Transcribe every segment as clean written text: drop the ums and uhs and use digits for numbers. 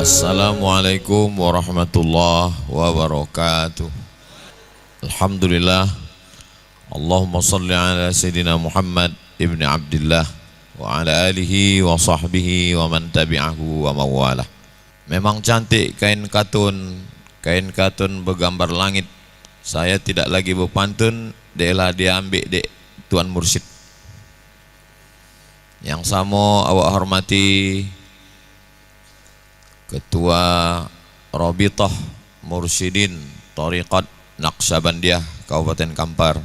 Assalamualaikum warahmatullahi wabarakatuh. Alhamdulillah. Allahumma salli ala Sayyidina Muhammad ibn Abdillah wa ala alihi wa sahbihi wa man tabi'ahu wa mawalah. Memang cantik kain katun bergambar langit. Saya tidak lagi berpantun, dia ambil dek Tuan Mursyid. Yang sama awak hormati Ketua Rabithah Mursyidin Thariqat Naqsyabandiyah Kabupaten Kampar,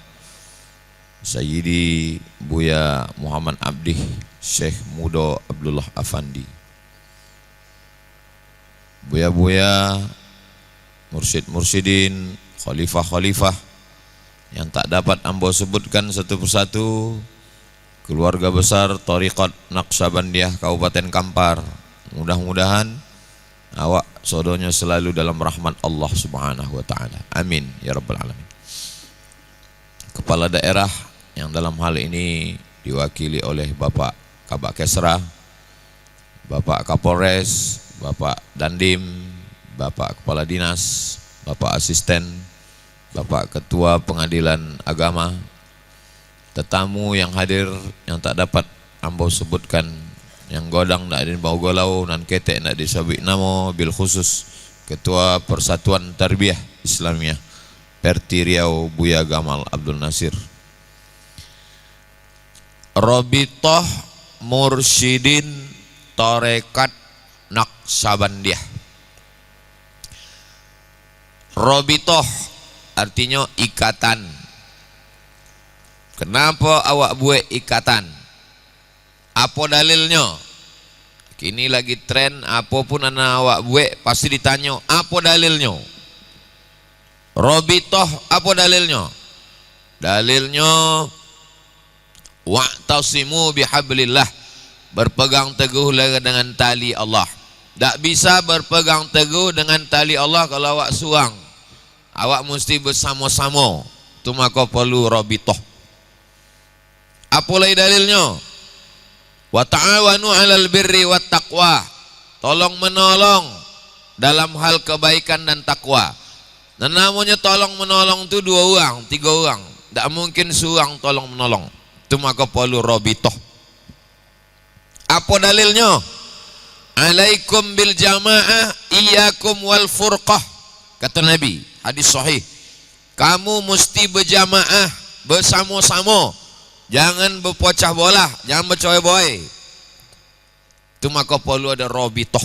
Sayyidi Buya Muhammad Abdih Syekh Mudo Abdullah Afandi, Buya-buya, mursyid-mursyidin, khalifah-khalifah yang tak dapat ambo sebutkan satu persatu, keluarga besar Thariqat Naqsyabandiyah Kabupaten Kampar. Mudah-mudahan awak sodonya selalu dalam rahmat Allah Subhanahu wa taala. Amin ya rabbal alamin. Kepala daerah yang dalam hal ini diwakili oleh Bapak Kabak Kesra, Bapak Kapolres, Bapak Dandim, Bapak Kepala Dinas, Bapak Asisten, Bapak Ketua Pengadilan Agama, tetamu yang hadir yang tak dapat ambo sebutkan, yang godang nak dibau golau nan ketek nak disabik namo, bil khusus Ketua Persatuan Tarbiyah Islamiyah Perti Riau Buya Gamal Abdul Nasir, Rabithah Mursyidin Thariqat Naqsyabandiyah. Rabithah artinya ikatan. Kenapa awak buat ikatan? Apa dalilnya? Kini lagi tren, apapun anak awak buat pasti ditanya apa dalilnya. Rabithah apa dalilnya? Dalilnya wa'tasimu bihablillah, berpegang teguhlah dengan tali Allah. Tak bisa berpegang teguh dengan tali Allah kalau awak suang. Awak mesti bersama-sama. Itu maka perlu rabithah. Apa lagi dalilnya? Wa ta'awanu 'alal birri wat taqwa, tolong menolong dalam hal kebaikan dan takwa. Dan namanya tolong menolong itu 2 orang, 3 orang. Tak mungkin seorang tolong menolong. Itu maka perlu rabithah. Apa dalilnya? Alaikum bil jamaah iyyakum wal furqah. Kata Nabi, hadis sahih. Kamu mesti berjamaah, bersama-sama. Jangan berpecah belah, jangan bercerai-berai. Itu maka perlu ada rabithah.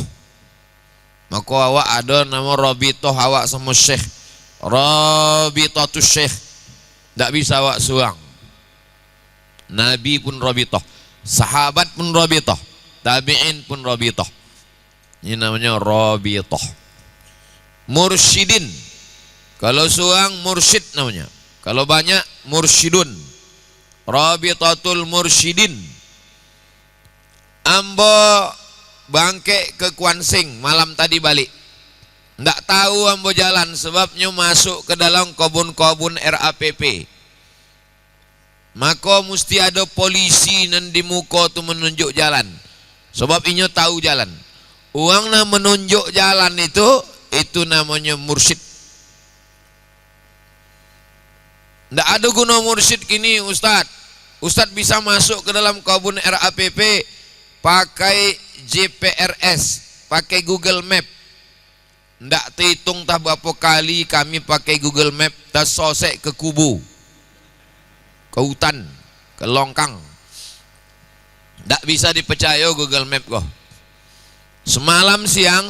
Maka awak ada nama rabithah awak sama syekh. Rabithatus syekh. Tak bisa awak seorang. Nabi pun rabithah, sahabat pun rabithah, tabi'in pun rabithah. Ini namanya rabithah. Mursyidin, kalau seorang mursyid namanya, kalau banyak mursyidun. Rabithatul Mursyidin. Ambo bangkit ke Kuansing malam tadi balik. Ndak tahu ambo jalan sebabnya masuk ke dalam kebun-kebun RAPP. Maka mesti ada polisi nan di muka tu menunjuk jalan. Sebab inyo tahu jalan. Uang na menunjuk jalan itu namanya mursyid. Ndak ada guna mursyid kini Ustadz. Ustadz bisa masuk ke dalam kebun RAPP pakai GPRS, pakai Google Map. Ndak terhitung tak berapa kali kami pakai Google Map tersosek ke kubu, ke hutan, ke longkang. Ndak bisa dipercaya Google Map kok. Semalam siang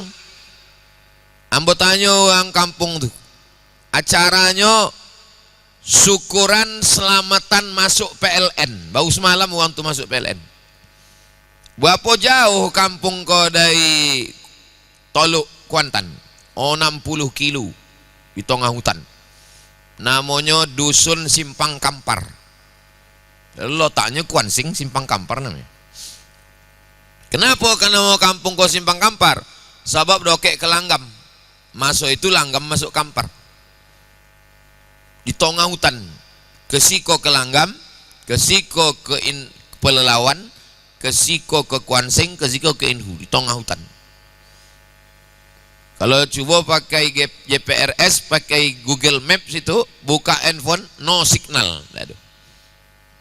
ambo tanya orang kampung tuh, acaranya syukuran selamatan masuk PLN. Baru semalam orang tu masuk PLN. Berapa jauh kampung kau dari Toluk Kuantan? 60 kilo di tengah hutan. Namanya Dusun Simpang Kampar. Lo tanya Kuansing Simpang Kampar namanya. Kenapa nama kampung kau Simpang Kampar? Sebab dokek ke langgam. Masuk itu langgam masuk Kampar. Di tengah hutan, kesiko ke langgam, kesiko ke Pelelawan, kesiko ke Kuansing, kesiko ke Inhu, di tengah hutan. Kalau coba pakai GPRS, pakai Google Maps itu, buka handphone, no signal. Aduh.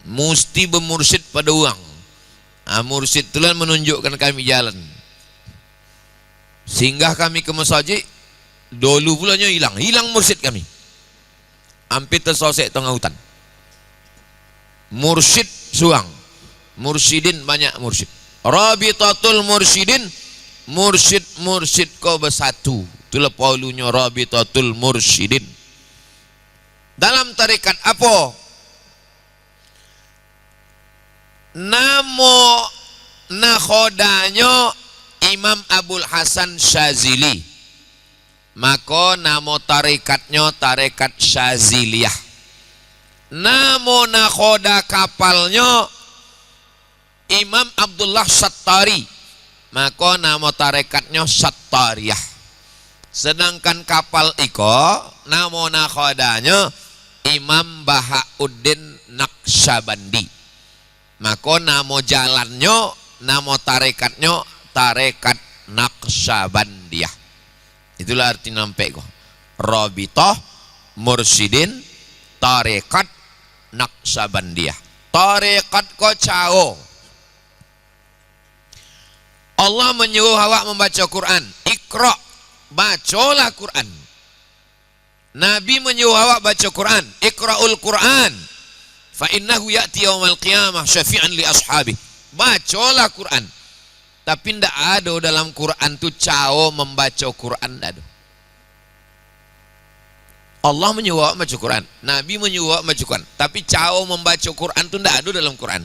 Mesti bermursyid pada uang. Mursyid itulah menunjukkan kami jalan. Singgah kami ke masjid, dulu pulanya hilang mursyid kami. Hampir tersosek tengah hutan. Mursyid suang, mursyidin banyak mursyid. Rabitatul mursyidin, mursyid kau bersatu. Itulah paulunya Rabitatul mursyidin. Dalam tarekat apa? Namo nakhodanya Imam Abul Hasan Syazili, maka namo tarekatnya tarekat Syaziliyah. Namo nakhoda kapalnya Imam Abdullah Sattari, maka namo tarekatnya Sattariyah. Sedangkan kapal iko namo nakhodanya Imam Bahauddin Naqsyabandi, maka namo jalannya namo tarekatnya tarekat Naqsyabandiyah. Itulah arti nampak kok. Rabithah mursyidin tarekat Naqsyabandiyah. Tarekat ko cao. Allah menyuruh awak membaca Quran. Iqra, bacalah Quran. Nabi menyuruh awak baca Quran. Iqra'ul Quran fa innahu ya'ti yaumal qiyamah syafi'an li ashabi. Bacalah Quran. Tapi tidak ada dalam Quran tu cao membaca Quran. Ada. Allah menyuruh baca Quran, Nabi menyuruh baca Quran, tapi cao membaca Quran tu tidak ada dalam Quran.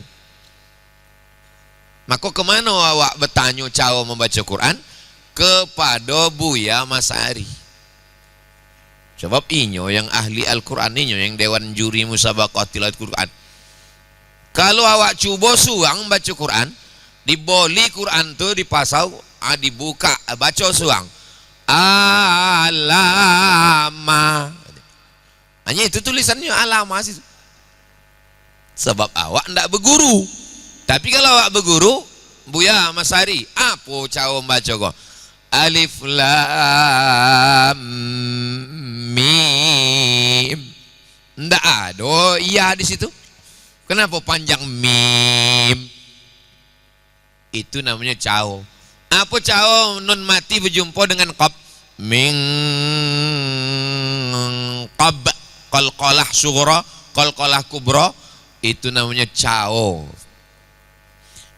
Maka kemana awak bertanya cao membaca Quran? Kepada Buya Masari. Sebab inyo yang ahli Al-Quran, inyo yang dewan juri musabaqah tilawat Quran. Kalau awak cuba suang baca Quran, diboli Quran tu dipasau, dibuka baca suang alama, hanya itu tulisannya alama sih. Sebab awak ndak berguru. Tapi kalau awak berguru, Buya Masari, apa cara membaca kok? Alif lam mim. Ndak ada iya di situ. Kenapa panjang mim? Itu namanya cao. Apa cao nun mati berjumpa dengan qab? Min qab, qalqalah sughra, qalqalah kubra, itu namanya cao.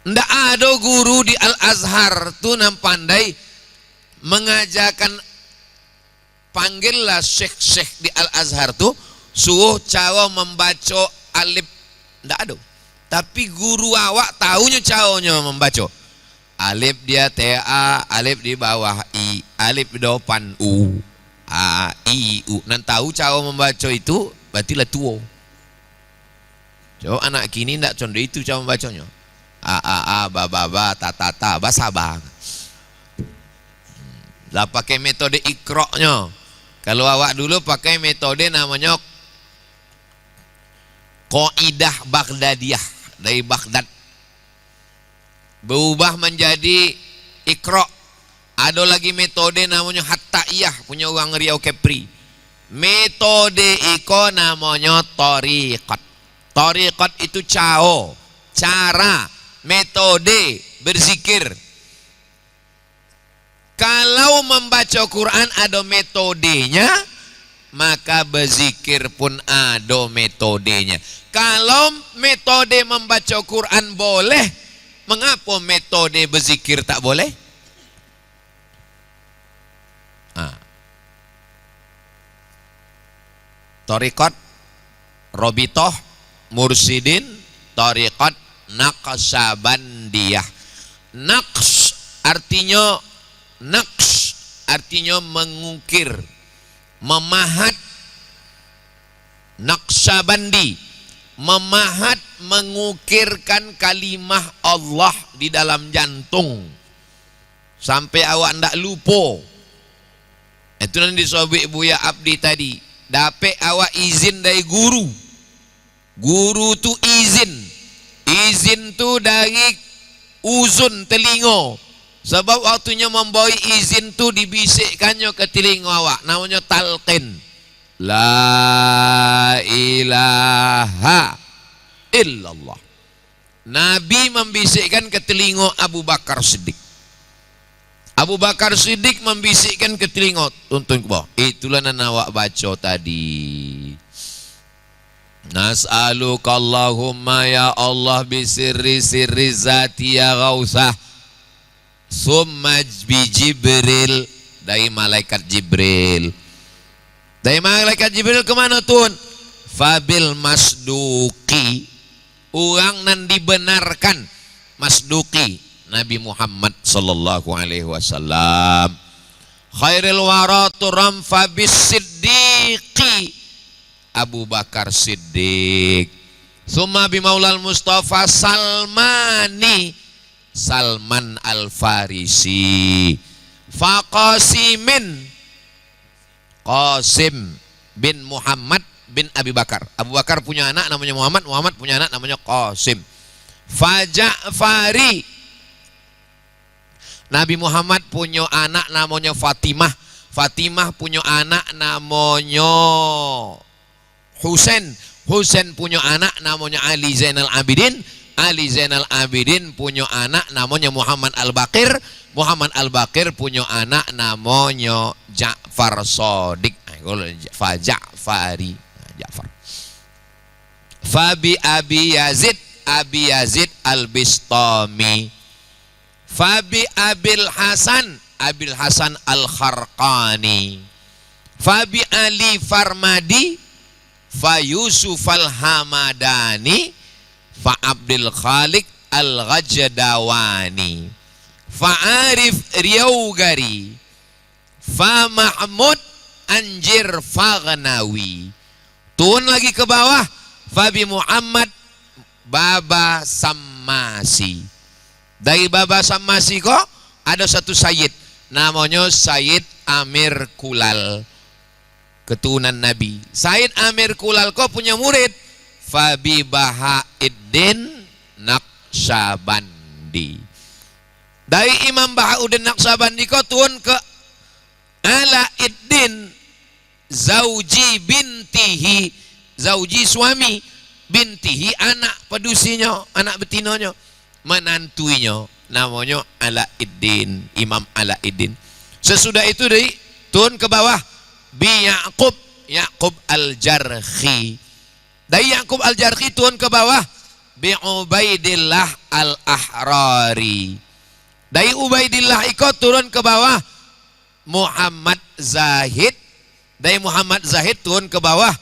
Ndak ada guru di Al-Azhar tu yang pandai mengajarkan. Panggillah syekh-syekh di Al-Azhar tu suruh cara membaca alif, ndak ada. Tapi guru awak tahunya caranya membaca. Alif dia ta, alif di bawah i, alif di depan u, a, i, u. Nan tahu cara membaca itu, berarti lah tua. Coba anak kini ndak contoh itu cara membacanya. A, ba, ta, bahasa bang. Lah pakai metode ikroknya. Kalau awak dulu pakai metode namanya Qaidah Baghdadiyah dari Baghdad, berubah menjadi Iqra. Ada lagi metode namanya Hattaiyah punya orang Riau Kepri. Metode iko namanya Tariqat. Tariqat itu cao, cara, metode berzikir. Kalau membaca Quran ada metodenya, maka berzikir pun ada metodenya. Kalau metode membaca Quran boleh, mengapa metode berzikir tak boleh? Tariqat Rabithah Mursyidin, Tariqat Naqsyabandiyah. Naqs artinya mengukir, memahat. Naqsyabandi, memahat, mengukirkan kalimah Allah di dalam jantung sampai awak ndak lupa. Itu yang disobek Buya Abdi tadi. Dapat awak izin dari guru. Guru tu izin tu dari uzun telinga. Sebab waktunya membawa izin tu dibisikkannya ke telinga awak, namanya talqin. La ilaha illallah. Nabi membisikkan ke telinga Abu Bakar Siddiq. Abu Bakar Siddiq membisikkan ke telinga, tuntun ke bawah. Itulah yang awak baca tadi. Nas'aluka Allahumma ya Allah bisirri sirri zati ya gausah. Summa bi Jibril, dari malaikat Jibril. Dari malaikat Jibril kemana tuan? Fabil masduki, orang nan dibenarkan, masduki Nabi Muhammad sallallahu alaihi wasallam. Khairil wara turam fabis siddiqi, Abu Bakar Siddiq. Summa bi maulal Mustafa Salmani, Salman Al-Farisi. Faqasimin, Qasim bin Muhammad bin Abi Bakar. Abu Bakar punya anak namanya Muhammad, Muhammad punya anak namanya Qasim. Faja'fari, Nabi Muhammad punya anak namanya Fatimah. Fatimah punya anak namanya Husain. Husain punya anak namanya Ali Zainal Abidin. Ali Zainal Abidin punya anak namanya Muhammad Al-Baqir. Muhammad Al-Baqir punya anak namanya Ja'far Shadiq. Faja'fari, Ja'far. Fabi Abi Yazid, Abi Yazid Al-Bistami. Fabi Abil Hasan, Abil Hasan Al-Kharqani. Fabi Ali Farmadi, Fa Yusuf Al-Hamadani, Fa Abdul Khaliq Al-Ghajadawani, Fa Arif Riyaugari, Fa Mahmud Anjir Faghnawi. Turun lagi ke bawah, Fabi Muhammad Baba Sammasi. Dari Baba Sammasi kok ada satu Sayyid namanya Sayyid Amir Kulal, keturunan Nabi. Sayyid Amir Kulal kok punya murid Fabi Bahauddin Naqsyabandi. Dari Imam Bahauddin Naqsyabandi kok turun ke Alauddin Zauji bintihi, Zauji suami, bintihi anak pedusinya, anak betinanya, menantuinya namanya Alauddin, Imam Alauddin. Sesudah itu dari turun ke bawah bi Yaqub, Yaqub Al-Jarhi. Dari Yaqub Al-Jarhi turun ke bawah bi Ubaidillah Al-Ahrari. Dari Ubaidillah ikut turun ke bawah Muhammad Zahid. Dari Muhammad Zahid turun ke bawah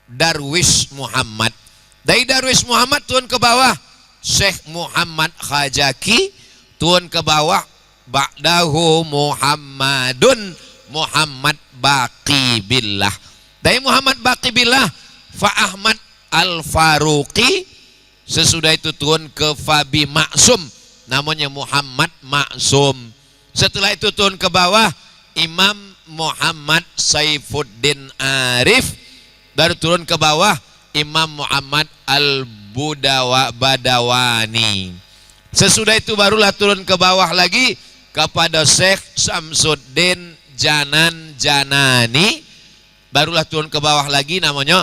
Darwish Muhammad. Dari Darwish Muhammad turun ke bawah Syekh Muhammad Khajaki. Turun ke bawah ba'dahu Muhammadun, Muhammad Baqi Billah. Dari Muhammad Baqi Billah Fa Ahmad Al-Faruqi. Sesudah itu turun ke Fabi Maksum, namanya Muhammad Maksum. Setelah itu turun ke bawah Imam Muhammad Saifuddin Arif. Baru turun ke bawah Imam Muhammad Al-Badawani. Sesudah itu barulah turun ke bawah lagi kepada Syekh Samsuddin Janan Janani. Barulah turun ke bawah lagi namanya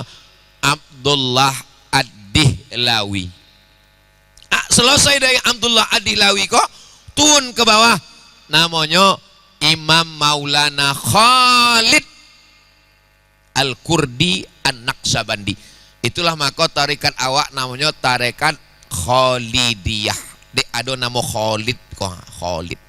Abdullah Ad-Dihlawi. Selesai dari Abdullah Ad-Dihlawi kok turun ke bawah namanya Imam Maulana Khalid Al-Kurdi An-Naqsyabandi. Itulah maka tarekat awak namanya tarekat Khalidiyah. Dek ada nama Khalid kok, Khalid.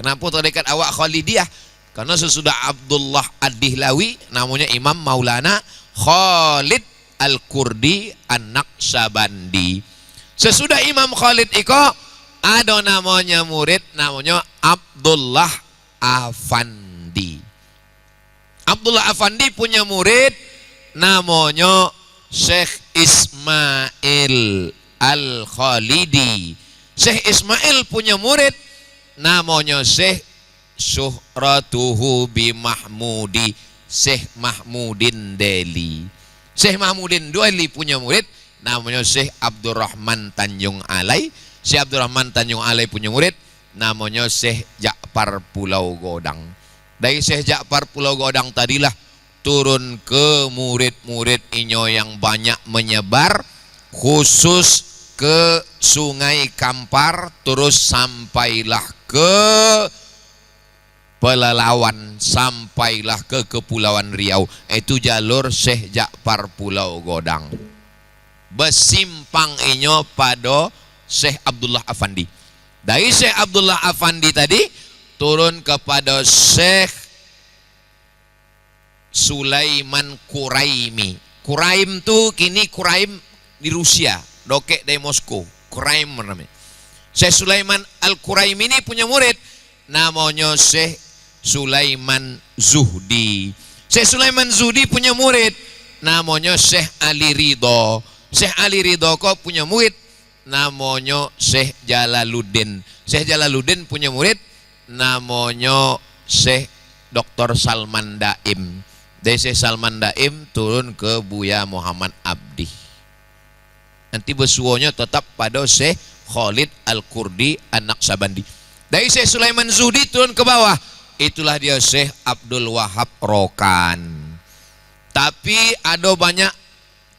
Kenapa tarekat awak Khalidiyah? Karena sesudah Abdullah Ad-Dihlawi namanya Imam Maulana Khalid Al-Kurdi An-Naqsyabandi. Sesudah Imam Khalid iko ada namanya murid namanya Abdullah Afandi. Abdullah Afandi punya murid namanya Syekh Ismail Al-Khalidi. Syekh Ismail punya murid namanya Syekh Syuhratuhu bi Mahmudi, Syekh Mahmudin Deli. Syekh Mahmudin Deli punya murid namanya Syekh Abdurrahman Tanjung Alai. Syekh Abdurrahman Tanjung Alai punya murid namanya Syekh Ja'far Pulau Godang. Dari Syekh Ja'far Pulau Godang tadilah turun ke murid-murid inyo yang banyak menyebar, khusus ke Sungai Kampar, terus sampailah ke Pelalawan, sampailah ke Kepulauan Riau. Itu jalur Syekh Ja'far Pulau Godang. Bersimpang inyo pada Syekh Abdullah Afandi. Dari Syekh Abdullah Afandi tadi turun kepada Syekh Sulaiman Quraimi. Quraim tu kini Quraim di Rusia, dokek dari Moskow. Quraim namanya. Syekh Sulaiman Al-Quraimi ini punya murid namanya Syekh Sulaiman Zuhdi. Syekh Sulaiman Zuhdi punya murid namanya Syekh Ali Ridho. Syekh Ali Ridho kok punya murid namanya Syekh Jalaluddin. Syekh Jalaluddin punya murid namanya Syekh Dr. Salman Daim. Dari Syekh Salman Daim turun ke Buya Muhammad Abdi. Nanti bersuonya tetap pada Syekh Khalid Al-Kurdi An-Naqsabandi. Dari Syekh Sulaiman Zuhdi turun ke bawah, itulah dia Syekh Abdul Wahab Rokan. Tapi ada banyak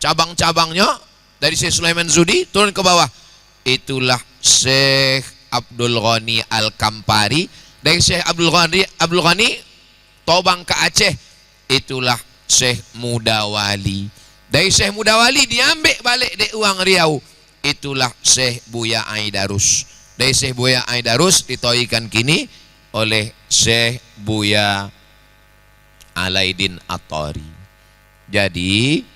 cabang-cabangnya. Dari Syekh Sulaiman Zuhdi turun ke bawah, itulah Syekh Abdul Ghani Al-Kampari. Dari Syekh Abdul Ghani tobang ke Aceh, itulah Syekh Mudawali. Dari Syekh Mudawali diambil balik dari uang Riau, itulah Syekh Buya Aidarus. Dari Syekh Buya Aidarus ditoikan kini oleh Syekh Buya Alaidin At-Tari. Jadi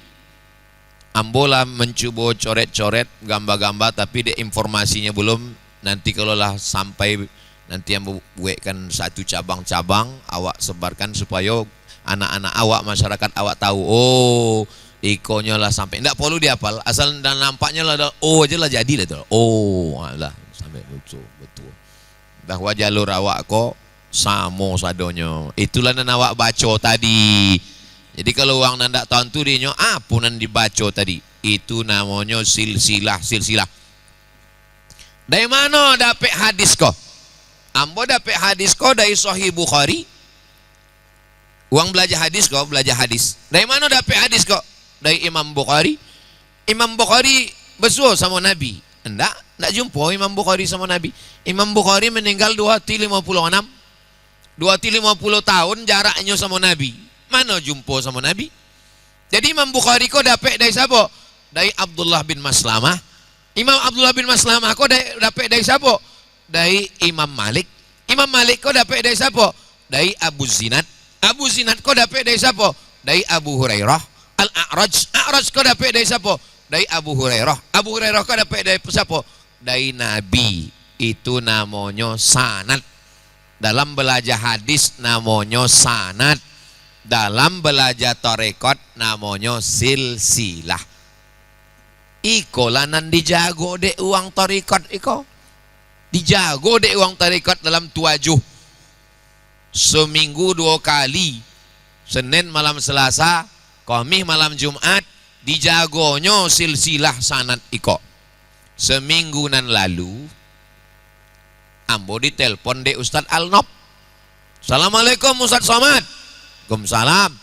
ambolah mencoba coret-coret gambar-gambar, tapi dek informasinya belum. Nanti kalau lah sampai nanti yang buatkan satu cabang-cabang, awak sebarkan supaya anak-anak awak, masyarakat awak tahu. Oh, ikonya lah sampai tidak perlu dihafal, asal dan nampaknya lah oh aja lah jadi lah tuh. Oh lah sampai betul. Bahwa jalur awak kok samo sadonya. Itulah yang awak baca tadi. Jadi kalau orang nandak tahu tu dia apa nan dibaca tadi? Itu namanya silsilah. Dari mana dapat hadis kau? Ambo dapat hadis kau dari Sahih Bukhari. Uang belajar hadis kau, belajar hadis. Dari mana dapat hadis kau? Dari Imam Bukhari. Imam Bukhari bersuah sama Nabi. Enggak jumpa Imam Bukhari sama Nabi. Imam Bukhari meninggal 256. 250 tahun jaraknya sama Nabi. Mana jumpa sama Nabi? Jadi Imam Bukhari kok dapat dari siapa? Dari Abdullah bin Maslamah. Imam Abdullah bin Maslamah kok dapat dari siapa? Dari Imam Malik. Imam Malik kok dapat dari siapa? Dari Abu Zinad. Abu Zinad kok dapat dari siapa? Dari Abu Hurairah. Al-A'raj kok dapat dari siapa? Dari Abu Hurairah. Abu Hurairah kok dapat dari siapa? Dari Nabi. Itu namanya sanad. Dalam belajar hadis namanya sanad. Dalam belajar tarekat namanya silsilah. Iko lanan dijago dek uang tarekat iko. Dijago dek uang tarekat dalam tujuh. Seminggu 2 kali. Senin malam Selasa, Kamis malam Jumat, dijagonyo silsilah sanad iko. Seminggu nan lalu ambo ditelepon dek Ustadz Alnop. Assalamualaikum Ustadz Somad. Waalaikumsalam.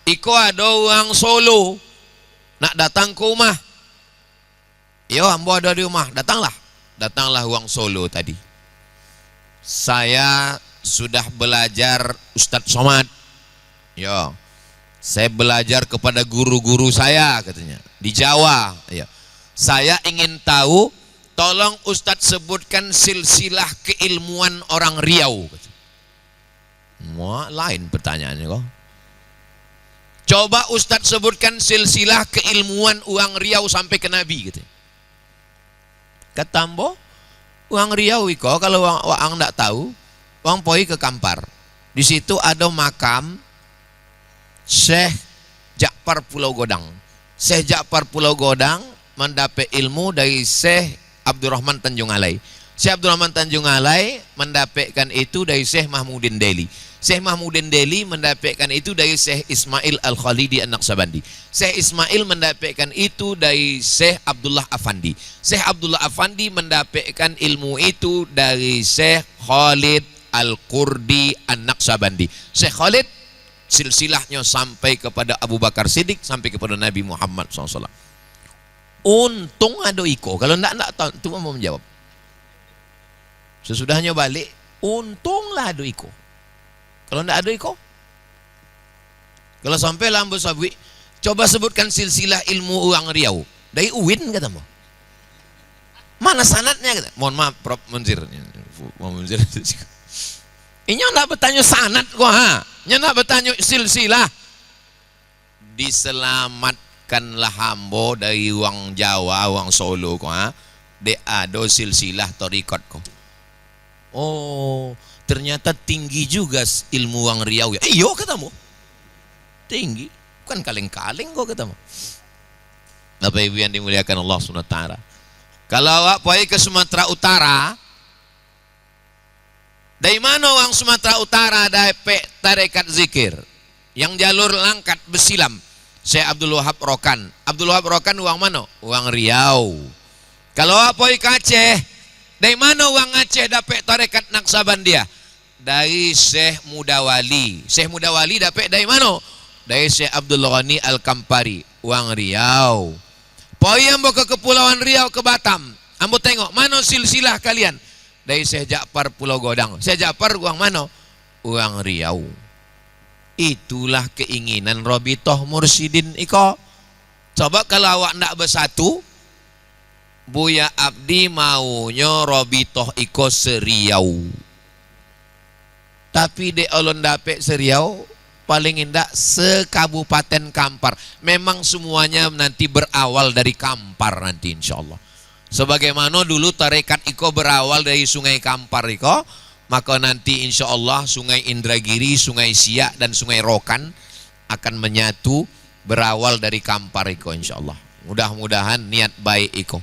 Iko ada orang Solo nak datang ke rumah. Yo, ambo ada di rumah. Datanglah orang Solo tadi. Saya sudah belajar Ustadz Somad. Yo, saya belajar kepada guru-guru saya katanya di Jawa. Ya. Saya ingin tahu, tolong Ustadz sebutkan silsilah keilmuan orang Riau. Wah, lain pertanyaannya kok. Coba Ustadz sebutkan silsilah keilmuan uang Riau sampai ke Nabi gitu. Kata ambo, uang Riau iko kalau uang ndak tahu, uang poi ke Kampar. Di situ ada makam Syekh Ja'far Pulau Godang. Syekh Ja'far Pulau Godang mendapat ilmu dari Syekh Abdurrahman Tanjung Alai. Syekh Abdul Rahman Tanjung Alai mendapatkan itu dari Syekh Mahmudin Deli. Syekh Mahmudin Deli mendapatkan itu dari Syekh Ismail Al-Khalidi An-Naqsabandi. Syekh Ismail mendapatkan itu dari Syekh Abdullah Afandi. Syekh Abdullah Afandi mendapatkan ilmu itu dari Syekh Khalid Al-Qurdi An-Naqsabandi. Syekh Khalid silsilahnya sampai kepada Abu Bakar Siddiq, sampai kepada Nabi Muhammad SAW. Untung ada iko. Kalau enggak tahu, itu mau menjawab. Sesudahnya balik, untunglah ada iko. Kalau enggak ada iko, kalau sampai lambu sabwi, coba sebutkan silsilah ilmu uang Riau. Dari UIN kata mo. Mana sanatnya kata? Mohon maaf Prof Munzir. Ini enggak bertanya sanat kok ha. Ini enggak bertanya silsilah. Diselamatkanlah hambo dari uang Jawa, uang Solo kok ha. De ado silsilah torikot kok. Oh, ternyata tinggi juga ilmu Wang Riau ya. Iyo katamu. Tinggi, bukan kaleng-kaleng kok katamu. Bapak Ibu yang dimuliakan Allah SWT. Kalau awak pergi ke Sumatera Utara, dari mana orang Sumatera Utara dapat tarekat zikir? Yang jalur langkat besilam. Syekh Abdul Wahab Rokan. Abdul Wahab Rokan uang mana? Uang Riau. Kalau awak pergi ke Aceh, dari mana uang Aceh dapat tarekat Naqsabandia? Dari Syekh Mudawali. Syekh Mudawali dapat dari mana? Dari Syekh Abdul Ghani Al-Kampari, uang Riau. Poi ambo ke Kepulauan Riau ke Batam. Ambo tengok mana silsilah kalian? Dari Syekh Ja'far Pulau Godang. Syekh Ja'far uang mana? Uang Riau. Itulah keinginan Robitoh Mursyidin iko. Coba kalau awak ndak bersatu, Buya Abdi maunya Robitoh iko seriau. Tapi de olon dapet seriau paling indah sekabupaten Kampar. Memang semuanya nanti berawal dari Kampar nanti insyaallah. Sebagaimana dulu tarekat iko berawal dari Sungai Kampar iko, maka nanti insyaallah Sungai Indragiri, Sungai Siak dan Sungai Rokan akan menyatu berawal dari Kampar iko insyaallah. Mudah-mudahan niat baik iko.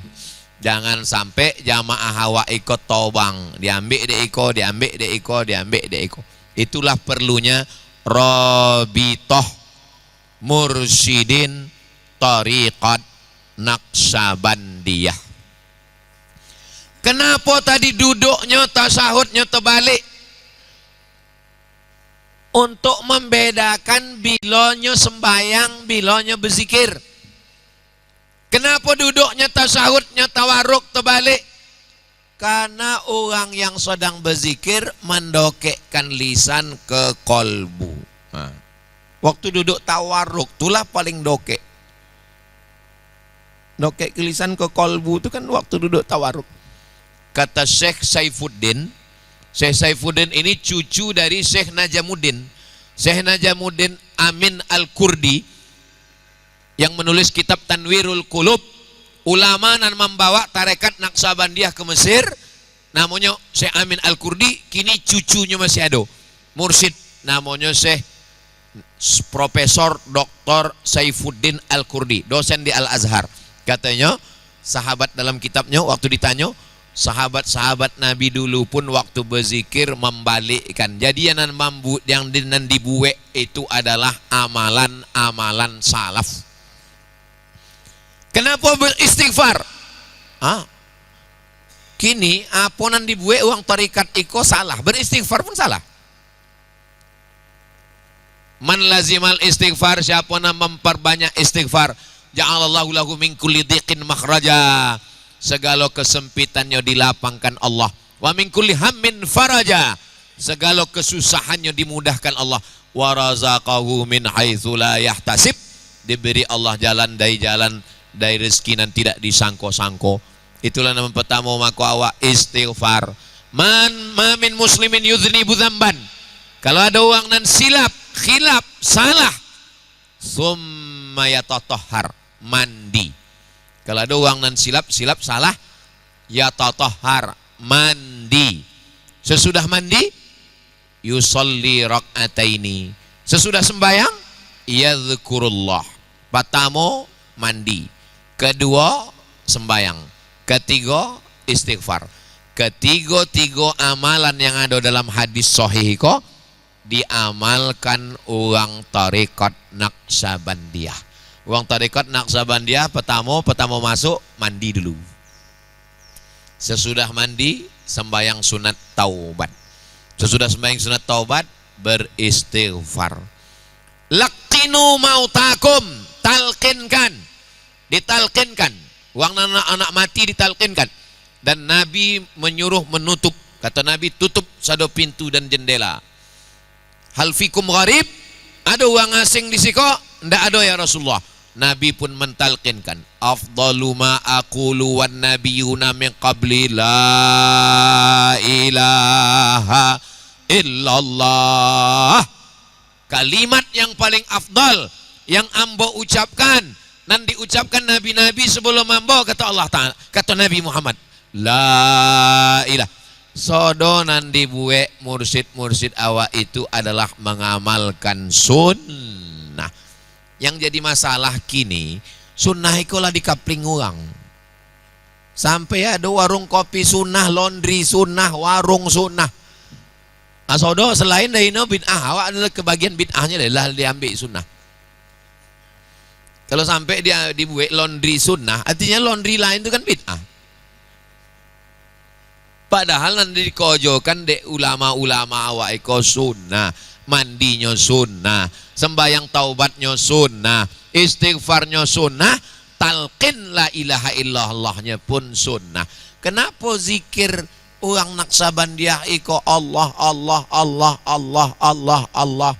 Jangan sampai jamaah hawa ikut tobang, diambil de iko, diambil de iko, diambil de iko. Itulah perlunya Rabitoh Mursyidin Tariqat Naqsabandiyah. Kenapa tadi duduknya tasahudnya terbalik? Untuk membedakan bilanya sembayang, bilanya berzikir. Kenapa duduknya tasahudnya tawaruk terbalik? Karena orang yang sedang berzikir mendokekkan lisan ke kolbu. Nah, waktu duduk tawaruk itulah paling dokek. Dokek ke lisan ke kolbu itu kan waktu duduk tawaruk. Kata Syekh Saifuddin, Syekh Saifuddin ini cucu dari Syekh Najamuddin. Syekh Najamuddin Amin Al-Kurdi yang menulis kitab Tanwirul Qulub, ulama yang membawa tarekat Naqsabandiyah ke Mesir, namanya Syekh Amin Al-Kurdi, kini cucunya masih ada, mursyid, namanya Syekh Profesor Dr. Saifuddin Al-Kurdi, dosen di Al-Azhar. Katanya, sahabat dalam kitabnya waktu ditanya, sahabat-sahabat Nabi dulu pun waktu berzikir membalikkan. Jadi yang dibuat itu adalah amalan-amalan salaf. Kenapa beristighfar? Kini aponan dibuat uang tarikat iko salah, beristighfar pun salah. Man lazimal istighfar, siapa yang memperbanyak istighfar, ja'alallahu lahu min kulli dhiqin makhraja, segala kesempitannya dilapangkan Allah. Wa min kulli hammin faraja, segala kesusahannya dimudahkan Allah. Wa razaqahu min haitsu la yahtasib, diberi Allah jalan dari rezeki yang tidak disangko-sangko. Itulah nama pertama maka awak istighfar. Ma min muslimin yudhnibu dzamban, kalau ada orang nan silap, khilaf, salah, summa yatatahhar, mandi. Kalau ada orang nan silap, salah, yatatahhar, mandi. Sesudah mandi, yusolli rak'ataini. Sesudah sembahyang, yadhkurullah. Pertama mandi, kedua sembahyang, ketiga istighfar. ketiga-tiga amalan yang ada dalam hadis sahih kok diamalkan orang tarekat Naqsabandiyah. Orang tarekat Naqsabandiyah pertama masuk mandi dulu. Sesudah mandi sembahyang sunat taubat. Sesudah sembahyang sunat taubat beristighfar. Laqinu mautakum, talqinkan, ditalqinkan. Uang anak-anak mati ditalqinkan. Dan Nabi menyuruh menutup. Kata Nabi, tutup sado pintu dan jendela. Hal fikum gharib? Ada orang asing di siko? Tidak ada ya Rasulullah. Nabi pun mentalqinkan, afdalu ma aqulu wan nabiyuna min qabli la ilaha illallah. Kalimat yang paling afdal yang ambo ucapkan dan diucapkan nabi-nabi sebelum ambo, kata Allah Ta'ala, kata Nabi Muhammad, la ilah. Sodo nandi buwe mursid awak itu adalah mengamalkan sunnah. Yang jadi masalah kini, sunnah itu lah dikapling orang. Sampai ada warung kopi sunnah, laundry sunnah, warung sunnah. Asodo selain dari no bid'ah, awak adalah kebagian bid'ahnya adalah diambil sunnah. Kalau sampai dia dibuat laundry sunnah, artinya laundry lain itu kan bid'ah. Padahal nanti dikojokan dek ulama-ulama awak iko sunnah, mandinya sunnah, sembayang taubatnya sunnah, istighfarnya sunnah, talqin la ilaha illallahnya pun sunnah. Kenapa zikir orang Naqsabandiyah iko Allah Allah Allah Allah Allah Allah?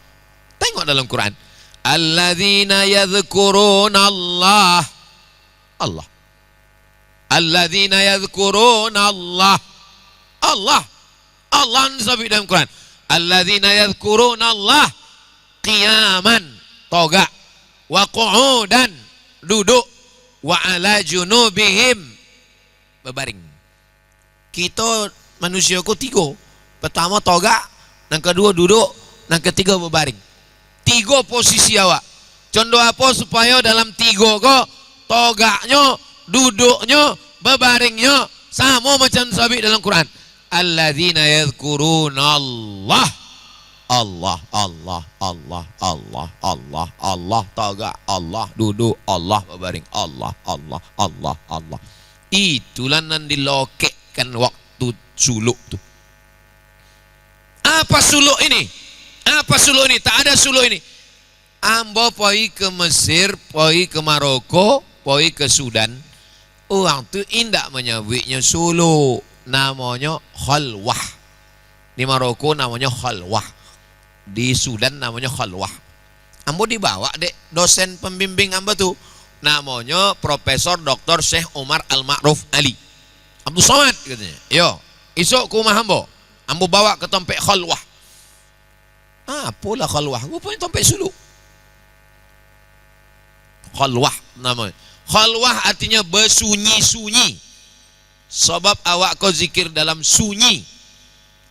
Tengok dalam Quran, alladzina yadhkuruna Allah Allah, alladzina yadhkuruna Allah Allah Allah disebut dalam Quran, alladzina yadhkuruna Allah qiyaman, toga, wa qu'udan, duduk, wa ala junubihim, berbaring. Kita manusiaku tiga. Pertama toga, yang kedua duduk, yang ketiga berbaring. Tiga posisi awak. Contoh apa supaya dalam tiga kok toganya, duduknya, berbaringnya sama macam sabit dalam Quran. Alladzina yadhkuruna Allah Allah Allah Allah Allah Allah Allah, toga Allah, duduk Allah, berbaring Allah Allah Allah Allah. Itulah yang dilokekkan waktu suluk tu. Apa suluk ini? Apa suluk ini? Tak ada suluk ini. Ambo pergi ke Mesir, pergi ke Maroko, pergi ke Sudan. Orang tu indak menyebutnya suluk, namanya khalwah. Di Maroko namanya khalwah, di Sudan namanya khalwah. Ambo dibawa dek dosen pembimbing ambo tu, namanya Profesor Dr. Syekh Umar Al-Ma'ruf Ali Abdul Somad katanya. Yo, esok ke rumah ambo bawa ke tempat khalwah. Apalah khalwah? Gua punya tempat suluk. Khalwah namanya. Khalwah artinya bersunyi-sunyi. Sebab awak kau zikir dalam sunyi.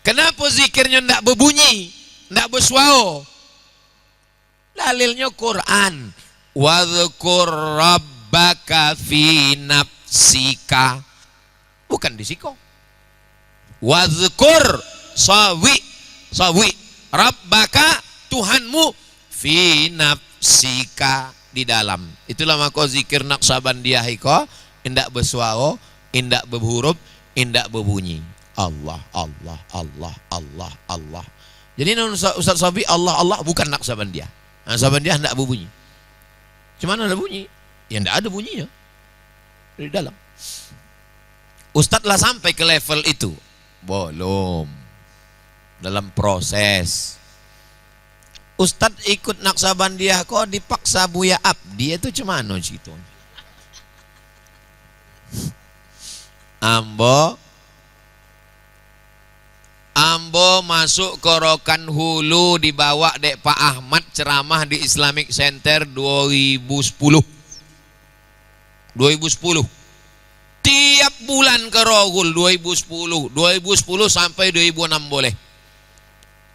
Kenapa zikirnya ndak berbunyi, ndak bersuara? Dalilnya Quran. Wadhkur rabbaka fi nafsika. Bukan di siko. Wadhkur sawi rabbaka, Tuhanmu, fi nafsika, di dalam. Itulah maka zikir Naqsabandiyah iko indak bersuara, indak berhuruf, indak berbunyi. Allah Allah Allah Allah Allah. Jadi Ustaz Sabi Allah Allah bukan Naqsabandiyah. Naqsabandiyah tidak berbunyi. Cuma ada bunyi? Ya tidak ada bunyinya dari dalam. Ustaz lah sampai ke level itu? Belum. Dalam proses. Ustaz ikut Naqsabandiyah kok dipaksa Buya Abdi, itu cemana situ? Ambo masuk ke Rokan Hulu, dibawa dek Pak Ahmad ceramah di Islamic Center 2010. Tiap bulan ke Rohul 2010 sampai 2006 boleh.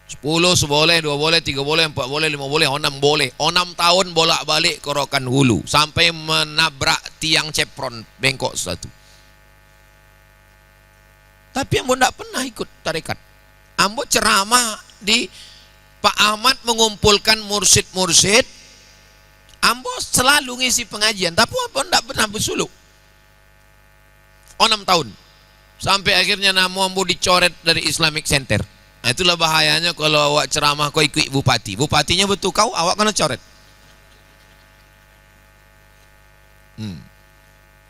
10 seboleh, 2 boleh, 3 boleh, 4 boleh, 5 boleh, 6 boleh. 6 tahun bolak-balik ke Rokan Hulu sampai menabrak tiang Chevron bengkok satu. Tapi ambo ndak pernah ikut tarekat. Ambo ceramah di Pak Ahmad mengumpulkan mursyid-mursyid. Ambo selalu ngisi pengajian, tapi ambo ndak pernah bersuluk. 6 tahun. Sampai akhirnya nama ambo dicoret dari Islamic Center. Nah, itulah bahayanya kalau awak ceramah kau ikut bupati. Bupatinya betul kau, awak kena coret.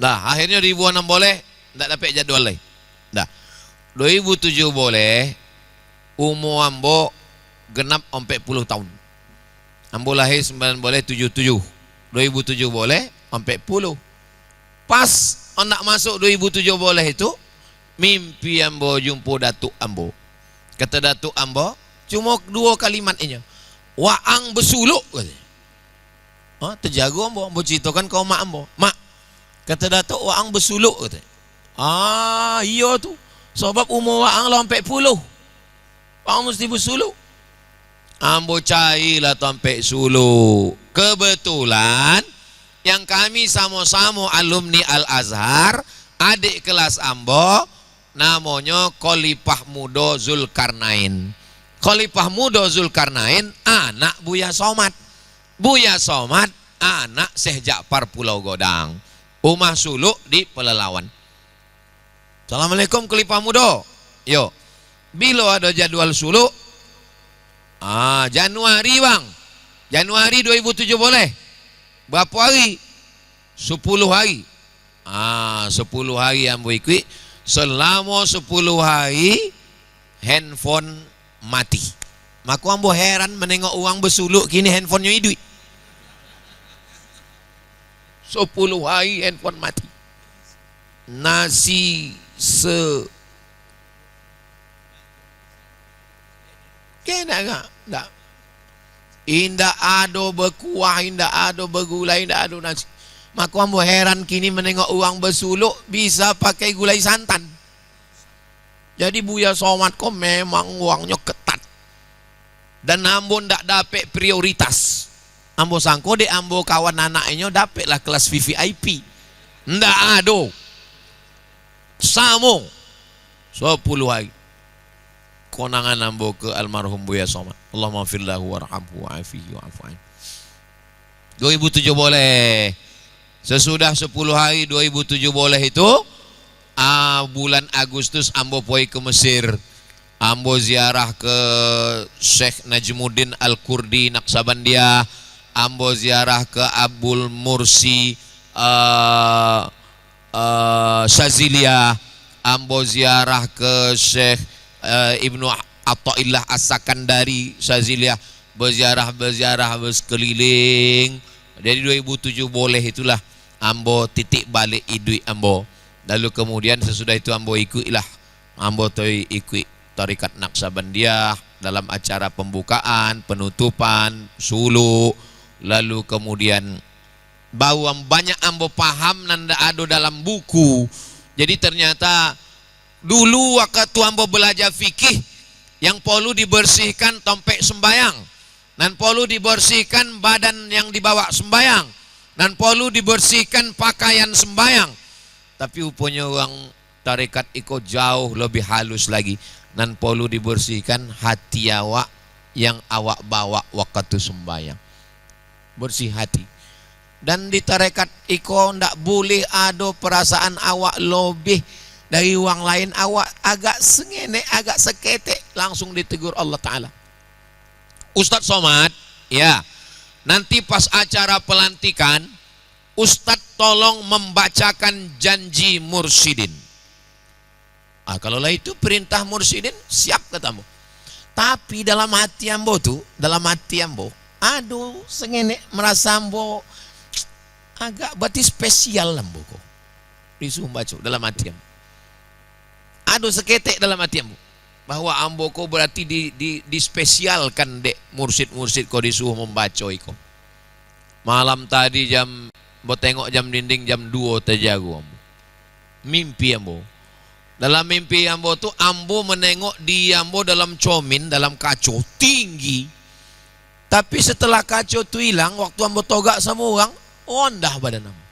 Nah, akhirnya 2006 boleh, ndak dapat jadwal lagi. Dah. 2007 boleh, umur ambo genap 40 tahun. Ambo lahir 9 boleh 77. 2007 boleh 40. Pas nak masuk 2007 boleh itu, mimpi ambo jumpa datuk ambo. Kata datuk ambo, cuma 2 kalimat ini. Waang bersuluk katanya. Terjaga ambo ceritakan ke mak ambo. Mak, kata datuk waang bersuluk katanya. Iya tu. Sebab umur waang lah 40. Waang mesti bersuluk. Ambo cailah sampai suluk. Kebetulan yang kami sama-sama alumni Al-Azhar, adik kelas ambo namanya Khalifah Muda Zulkarnain. Khalifah Muda Zulkarnain anak Buya Somad. Buya Somad anak Syekh Ja'far Pulau Godang. Umah suluk di Pelalawan. Assalamualaikum Khalifah Muda. Yo. Bila ada jadwal suluk? Januari bang. Januari 2007 boleh. Berapa hari? 10 hari. 10 hari ambo ikut. Selama 10 hari handphone mati. Maka ambo heran menengok orang bersuluk kini handphonenya hidup. 10 hari handphone mati. Nasi kena enggak? Indah ado berkuah, indah ado bergulai, indah ado nasi. Maka ambo heran kini menengok orang bersuluk bisa pakai gulai santan. Jadi Buya Somad kok memang uangnya ketat. Dan ambo ndak dapat prioritas. Ambo sangko dek ambo kawan anaknya dapatlah kelas VVIP. Ndak ado. Samo 10 hari. Konangan ambo ke almarhum Buya Somad. Allahumma firlahu warhamhu wa'afihi wa'afu'an. 2007 boleh. Sesudah 10 hari 2007 boleh itu, bulan Agustus ambo pergi ke Mesir. Ambo ziarah ke Syekh Najmuddin Al-Kurdi Naqsabandia. Ambo ziarah ke Abul Mursi Syazilia. Ambo ziarah ke Syekh Ibnu Athaillah As-Sakandari Syazilia. Berziarah bersekeliling. Jadi 2007 boleh itulah ambo titik balik idui ambo. Lalu kemudian sesudah itu ambo ikutlah. Ambo ikut Tarekat Naqsabandia dalam acara pembukaan, penutupan, suluk. Lalu kemudian bahwa banyak ambo paham nanda ado dalam buku. Jadi ternyata dulu waktu ambo belajar fikih yang perlu dibersihkan tompek sembayang, dan perlu dibersihkan badan yang dibawa sembayang, dan perlu dibersihkan pakaian sembayang. Tapi rupanya orang tarekat ikut jauh lebih halus lagi, dan perlu dibersihkan hati awak yang awak bawa waktu sembayang. Bersih hati. Dan di tarekat iko ndak boleh ada perasaan awak lebih dari orang lain. Awak agak sengene, agak seketek, langsung ditegur Allah Ta'ala. Ustadz Somad, ya, nanti pas acara pelantikan, Ustadz tolong membacakan janji mursyidin. Kalau lah itu perintah mursyidin, siap katamu. Tapi dalam hati ambo tuh, aduh, sengene merasa ambo agak berarti spesial ambo kok. Disuruh baca dalam hati ambo. Aduh, seketek dalam hati ambo. Bahwa ambo ko berarti dispesialkan dek mursyid-mursyid ko disuruh membaca iko. Malam tadi ambo tengok jam dinding jam 2 terjago ambo. Mimpi ambo. Dalam mimpi ambo tu ambo menengok dia ambo dalam comin, dalam kaco tinggi. Tapi setelah kaco tu hilang, waktu ambo togak sama orang, ondah badan ambo.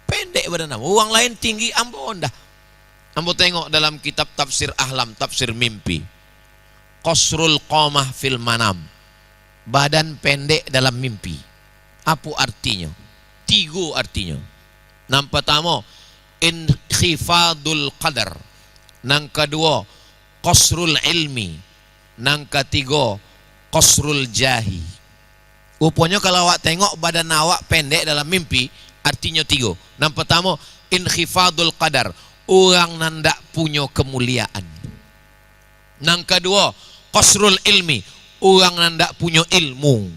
Pendek badan ambo. Orang lain tinggi, ambo ondah. Ambo tengok dalam kitab tafsir ahlam, tafsir mimpi. Qasrul qamah fil manam. Badan pendek dalam mimpi. Apa artinya? 3 artinya. Yang pertama, inkhifadul qadar. Yang kedua, qasrul ilmi. Yang ketiga, qasrul jahi. Rupanya kalau awak tengok badan awak pendek dalam mimpi, artinya 3. Yang pertama, inkhifadul qadar. Orang nandak punya kemuliaan. Yang kedua, qasrul ilmi. Orang nandak punya ilmu.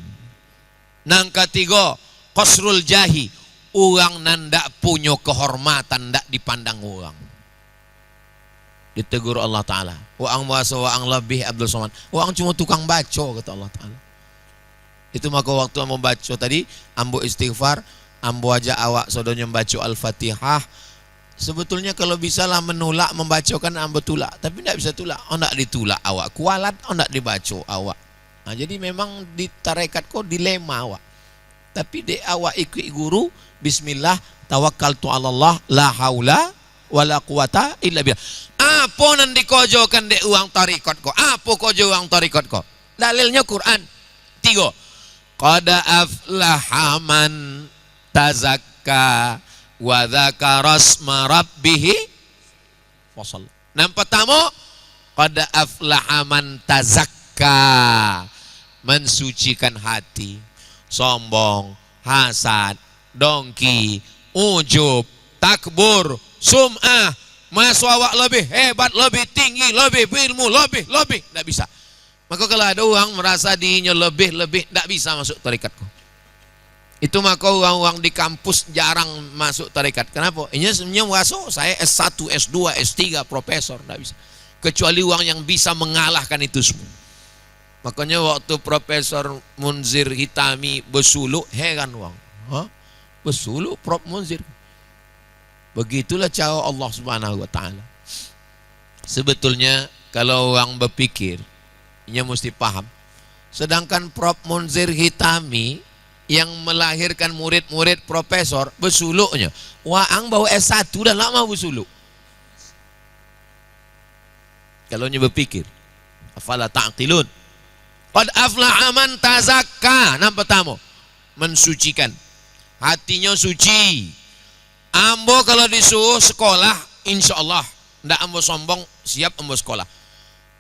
Yang ketiga, qasrul jahi. Orang nandak punya kehormatan, ndak dipandang orang. Ditegur Allah Ta'ala. Wa'ang bahasa wa'ang lebih Abdul Somad. Wa'ang cuma tukang baca, kata Allah Ta'ala. Itu maka waktu ambo baca tadi, ambo istighfar, ambo aja awak sodonya membaca Al-Fatihah. Sebetulnya kalau bisa lah menolak membacakan ambo tulak, tapi tidak bisa tulak. Oh tidak ditulak awak, kualat, oh tidak dibaca awak. Nah, jadi memang di tarekat kok dilema awak. Tapi de awak ikut guru, bismillah, tawakkaltu 'ala Allah, la haula wala quwata illa billah. Apa nan dikojokan de uang tarekat kok? Apa kojo uang tarekat kok? Dalilnya Quran. 3. Qad aflaha man tazakka wa dzakara asma rabbih wasal. Yang pertama, qad aflaha man tazakka, mensucikan hati. Sombong, hasad, dongki, ujub, takbur, sum'ah, masuk awak lebih hebat, lebih tinggi, lebih berilmu, lebih, tidak bisa. Maka kalau ada orang merasa dirinya lebih, tidak bisa masuk tarikatku. Itu maka orang-orang di kampus jarang masuk tarekat. Kenapa? Ini sebenarnya masuk, saya S1, S2, S3, profesor, tidak bisa. Kecuali orang yang bisa mengalahkan itu semua. Makanya waktu Profesor Munzir Hitami bersuluk, heran orang. Bersuluk Prof Munzir. Begitulah cara Allah Subhanahu wa Ta'ala. Sebetulnya kalau orang berpikir, ia mesti paham. Sedangkan Prof Munzir Hitami yang melahirkan murid-murid profesor bersuluknya, waang bawa S1 dah lama bersuluk. Kalau nya berpikir, afala ta'qilun. Qad aflaha man tazakka. Yang pertama, mensucikan. Hatinya suci. Ambo kalau disuruh sekolah, insya Allah. Tidak ambo sombong, siap ambo sekolah.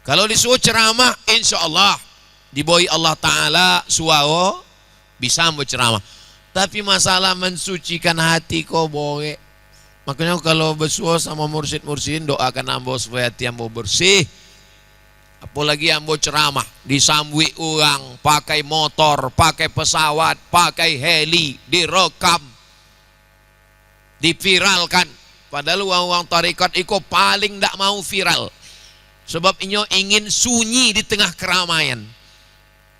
Kalau disuruh ceramah, insya Allah. Diboi Allah Ta'ala suara, bisa ambo ceramah. Tapi masalah mensucikan hati kok boleh. Makanya kalau bersuara sama mursyid-mursyidin, doakan ambo supaya hati ambo bersih. Apalagi ambo ceramah, disambui orang, pakai motor, pakai pesawat, pakai heli, direkam, diviralkan. Padahal uang-uang tarekat itu paling tidak mau viral. Sebab inyo ingin sunyi di tengah keramaian.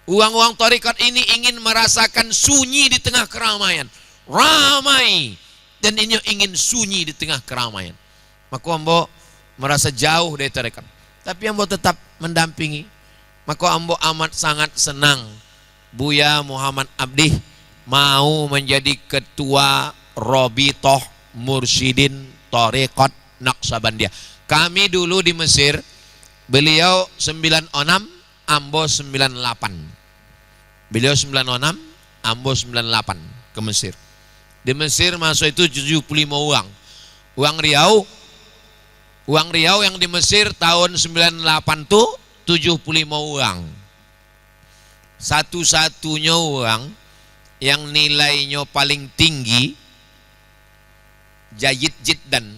Uang-uang tarekat ini ingin merasakan sunyi di tengah keramaian. Ramai. Dan inyo ingin sunyi di tengah keramaian. Maka ambo merasa jauh dari tarekat. Tapi ambo tetap mendampingi. Maka ambo amat sangat senang Buya Muhammad Abdi mau menjadi ketua Robitoh Mursyidin Tarekat Naqsabandiyah. Kami dulu di Mesir, beliau 96, ambo 98. Beliau 96, ambo 98 ke Mesir. Di Mesir masa itu 75 uang. Uang Riau yang di Mesir tahun 98 tuh 75 uang. Satu-satunya uang yang nilainya paling tinggi Jayid Jiddan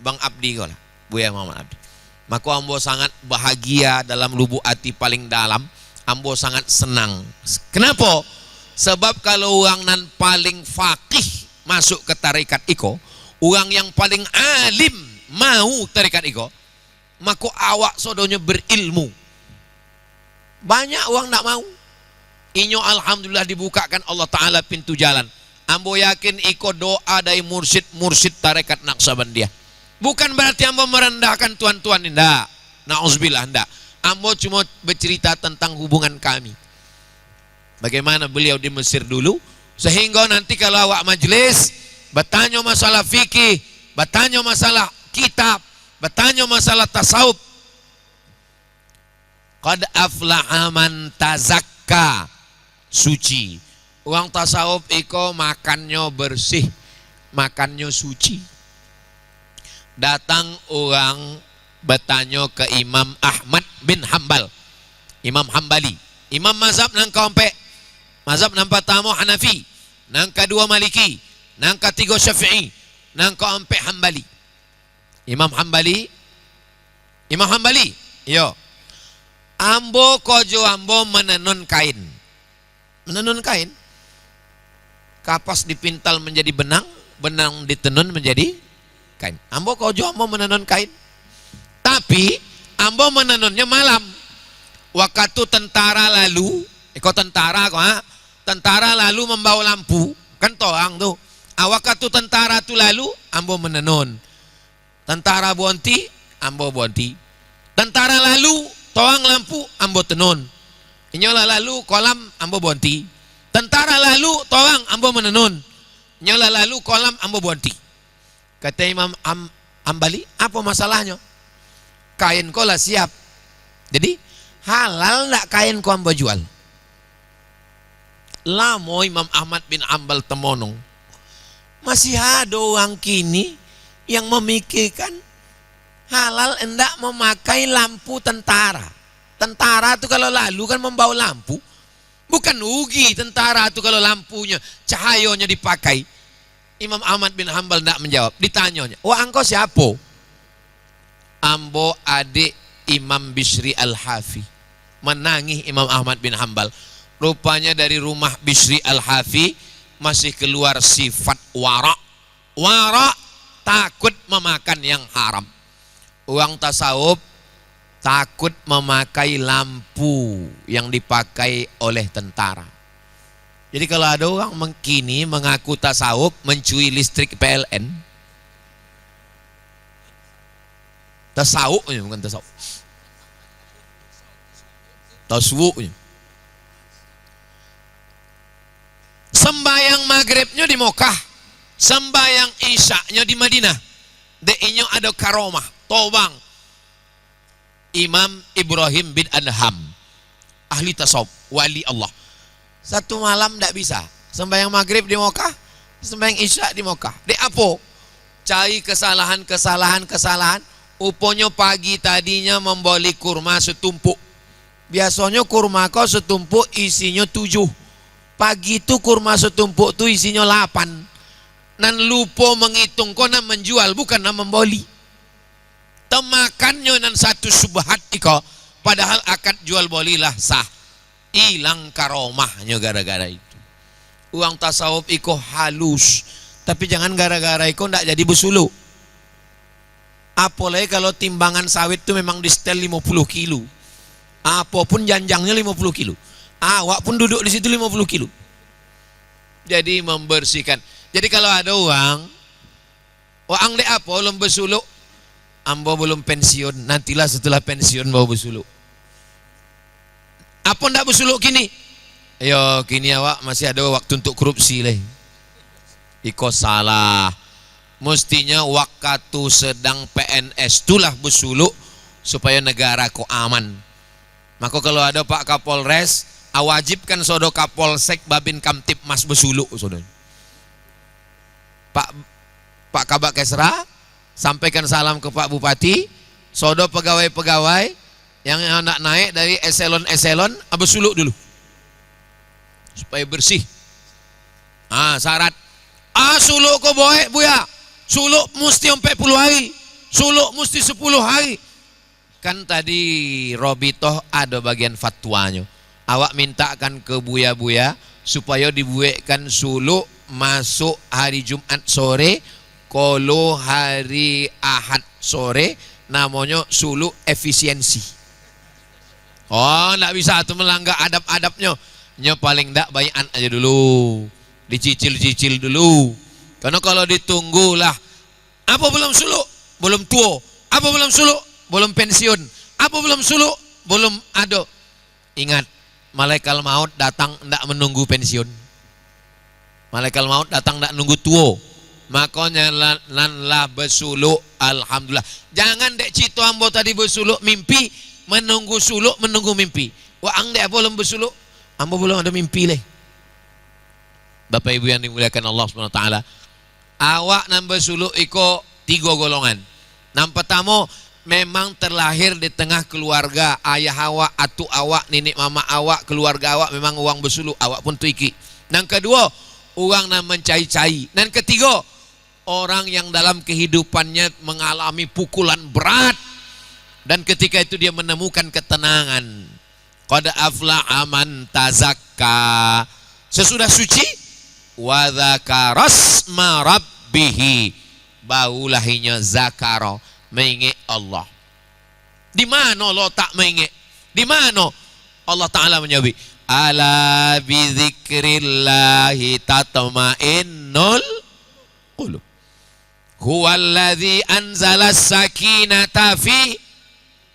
Bang Abdi lah, Buya Muhammad Abdi. Maka ambo sangat bahagia dalam lubuk hati paling dalam. Ambo sangat senang. Kenapa? Sebab kalau orang nan paling faqih masuk ke tarekat iko, orang yang paling alim mau tarekat iko, maka awak sodonya berilmu. Banyak orang tak mau. Inyo alhamdulillah dibukakan Allah Ta'ala pintu jalan. Ambo yakin iko doa dari mursyid tarekat Naqsabandiyah. Bukan berarti ambo merendahkan tuan-tuan, tidak. Na'udzubillah, tidak. Ambo cuma bercerita tentang hubungan kami. Bagaimana beliau di Mesir dulu, sehingga nanti kalau awak majelis bertanya masalah fikih, bertanya masalah kitab, bertanya masalah tasawuf. Qad aflaha man tazakka, suci. Uang tasawuf iko makannya bersih, makannya suci. Datang orang bertanya ke Imam Ahmad bin Hambal, Imam Hambali, Imam mazhab nang kaompe, mazhab nang pertama Hanafi, nang kedua Maliki, nang ketiga Syafi'i, nang kaompe Hambali. Imam Hambali, yo. Ambo kojo ambo menenun kain. Menenun kain. Kapas dipintal menjadi benang, benang ditenun menjadi kain. Ambo kojo ambo menenun kain. Tapi ambo menenunnya malam. Waktu tentara lalu, tentara kok, tentara lalu membawa lampu, kan toang tuh. Waktu tentara tu lalu, ambo menenun. Tentara bonti, ambo bonti. Tentara lalu toang lampu, ambo tenun. Nyola lalu kolam, ambo bonti. Tentara lalu toang, ambo menenun. Nyola lalu kolam, ambo bonti. Kata Imam Hambali, apa masalahnya? Kain ko lah siap. Jadi halal ndak kain ko ambo jual? Lamo Imam Ahmad bin Hambal temonong. Masih ada orang kini yang memikirkan halal enggak memakai lampu tentara. Tentara itu kalau lalu kan membawa lampu. Bukan rugi tentara itu kalau lampunya, cahayanya dipakai. Imam Ahmad bin Hambal enggak menjawab. Ditanyanya, wah engkau siapa? Ambo adik Imam Bishri Al-Hafi. Menangis Imam Ahmad bin Hambal. Rupanya dari rumah Bishri Al-Hafi masih keluar sifat wara. Wara, takut memakan yang haram. Uang tasawuf takut memakai lampu yang dipakai oleh tentara. Jadi kalau ada orang kini mengaku tasawuf mencuri listrik PLN, tasawufnya bukan tasawuf, tasawufnya. Sembayang maghribnya di Mekah, sembayang isyaknya di Madinah. Deinyo ada karomah, tobang. Imam Ibrahim bin Adham, ahli tasawuf, wali Allah. Satu malam tidak bisa. Sembahyang maghrib di Mekah, sembahyang isya di Mekah. Di apa? Cari kesalahan. Uponya pagi tadinya membeli kurma setumpuk. Biasanya kurma kau setumpuk isinya 7. Pagi itu kurma setumpuk tu isinya 8. Nan lupa menghitung kau nan menjual bukan nan membeli. Temakannya nan satu subhat iko, padahal akad jual belilah sah. Hilang karomahnya gara-gara itu. Uang tasawuf iko halus, tapi jangan gara-gara iko ndak jadi bersulu. Apalagi kalau timbangan sawit itu memang di setel 50 kilo. Apapun janjangnya 50 kilo. Awak pun duduk di situ 50 kilo. Jadi membersihkan. Jadi kalau ada uang dek apa belum bersuluk, ambo belum pensiun, nantilah setelah pensiun mau bersuluk. Apa ndak bersuluk kini? Ayo kini awak masih ada waktu untuk korupsi leh. Iko salah. Mestinya waktu sedang PNS itulah bersuluk supaya negara ko aman. Maka kalau ada Pak Kapolres, awajibkan sodo Kapolsek Babin Kamtip Mas bersuluk sodo. Pak Kabak Kesra, sampaikan salam ke Pak Bupati, sodo pegawai-pegawai yang hendak naik dari eselon-eselon, bersuluk dulu supaya bersih. Syarat. Suluk ko boleh buya. Suluk mesti 40 hari. Suluk mesti 10 hari. Kan tadi Robitoh ada bagian fatwanya. Awak mintakan ke buya-buya supaya dibuatkan suluk masuk hari Jumat sore, kalau hari Ahad sore namanya suluk efisiensi. Nggak bisa tuh melanggar adab-adabnya. Paling nggak bayan aja dulu, dicicil-cicil dulu. Karena kalau ditunggulah, apa belum suluk, belum tua, apa belum suluk, belum pensiun, apa belum suluk, belum ada. Ingat, malaikat maut datang ndak menunggu pensiun. Malaikat maut datang ndak nunggu tua, Makanya nanlah bersuluk. Alhamdulillah. Jangan dek cito ambo tadi bersuluk mimpi, menunggu suluk menunggu mimpi. Wah ang dek belum bersuluk, ambo belum ada mimpi leh. Bapak Ibu yang dimuliakan Allah Subhanahu wa taala. Awak nan bersuluk iko 3 golongan. Yang pertama, memang terlahir di tengah keluarga, ayah awak, atu awak, nenek mama awak, keluarga awak memang orang bersuluk, awak pun tuiki. Yang kedua, orang yang mencai-cai. Dan ketiga, orang yang dalam kehidupannya mengalami pukulan berat dan ketika itu dia menemukan ketenangan. Qad aflaha man tazakka, sesudah suci, wa dzakara asma rabbih, baulahinya zakara, mengingat Allah. Di mana lo tak mengingat? Di mana Allah Ta'ala menjawab, ala bizikrillahi tatma'innul qulub, huwallazi anzala sakinata fi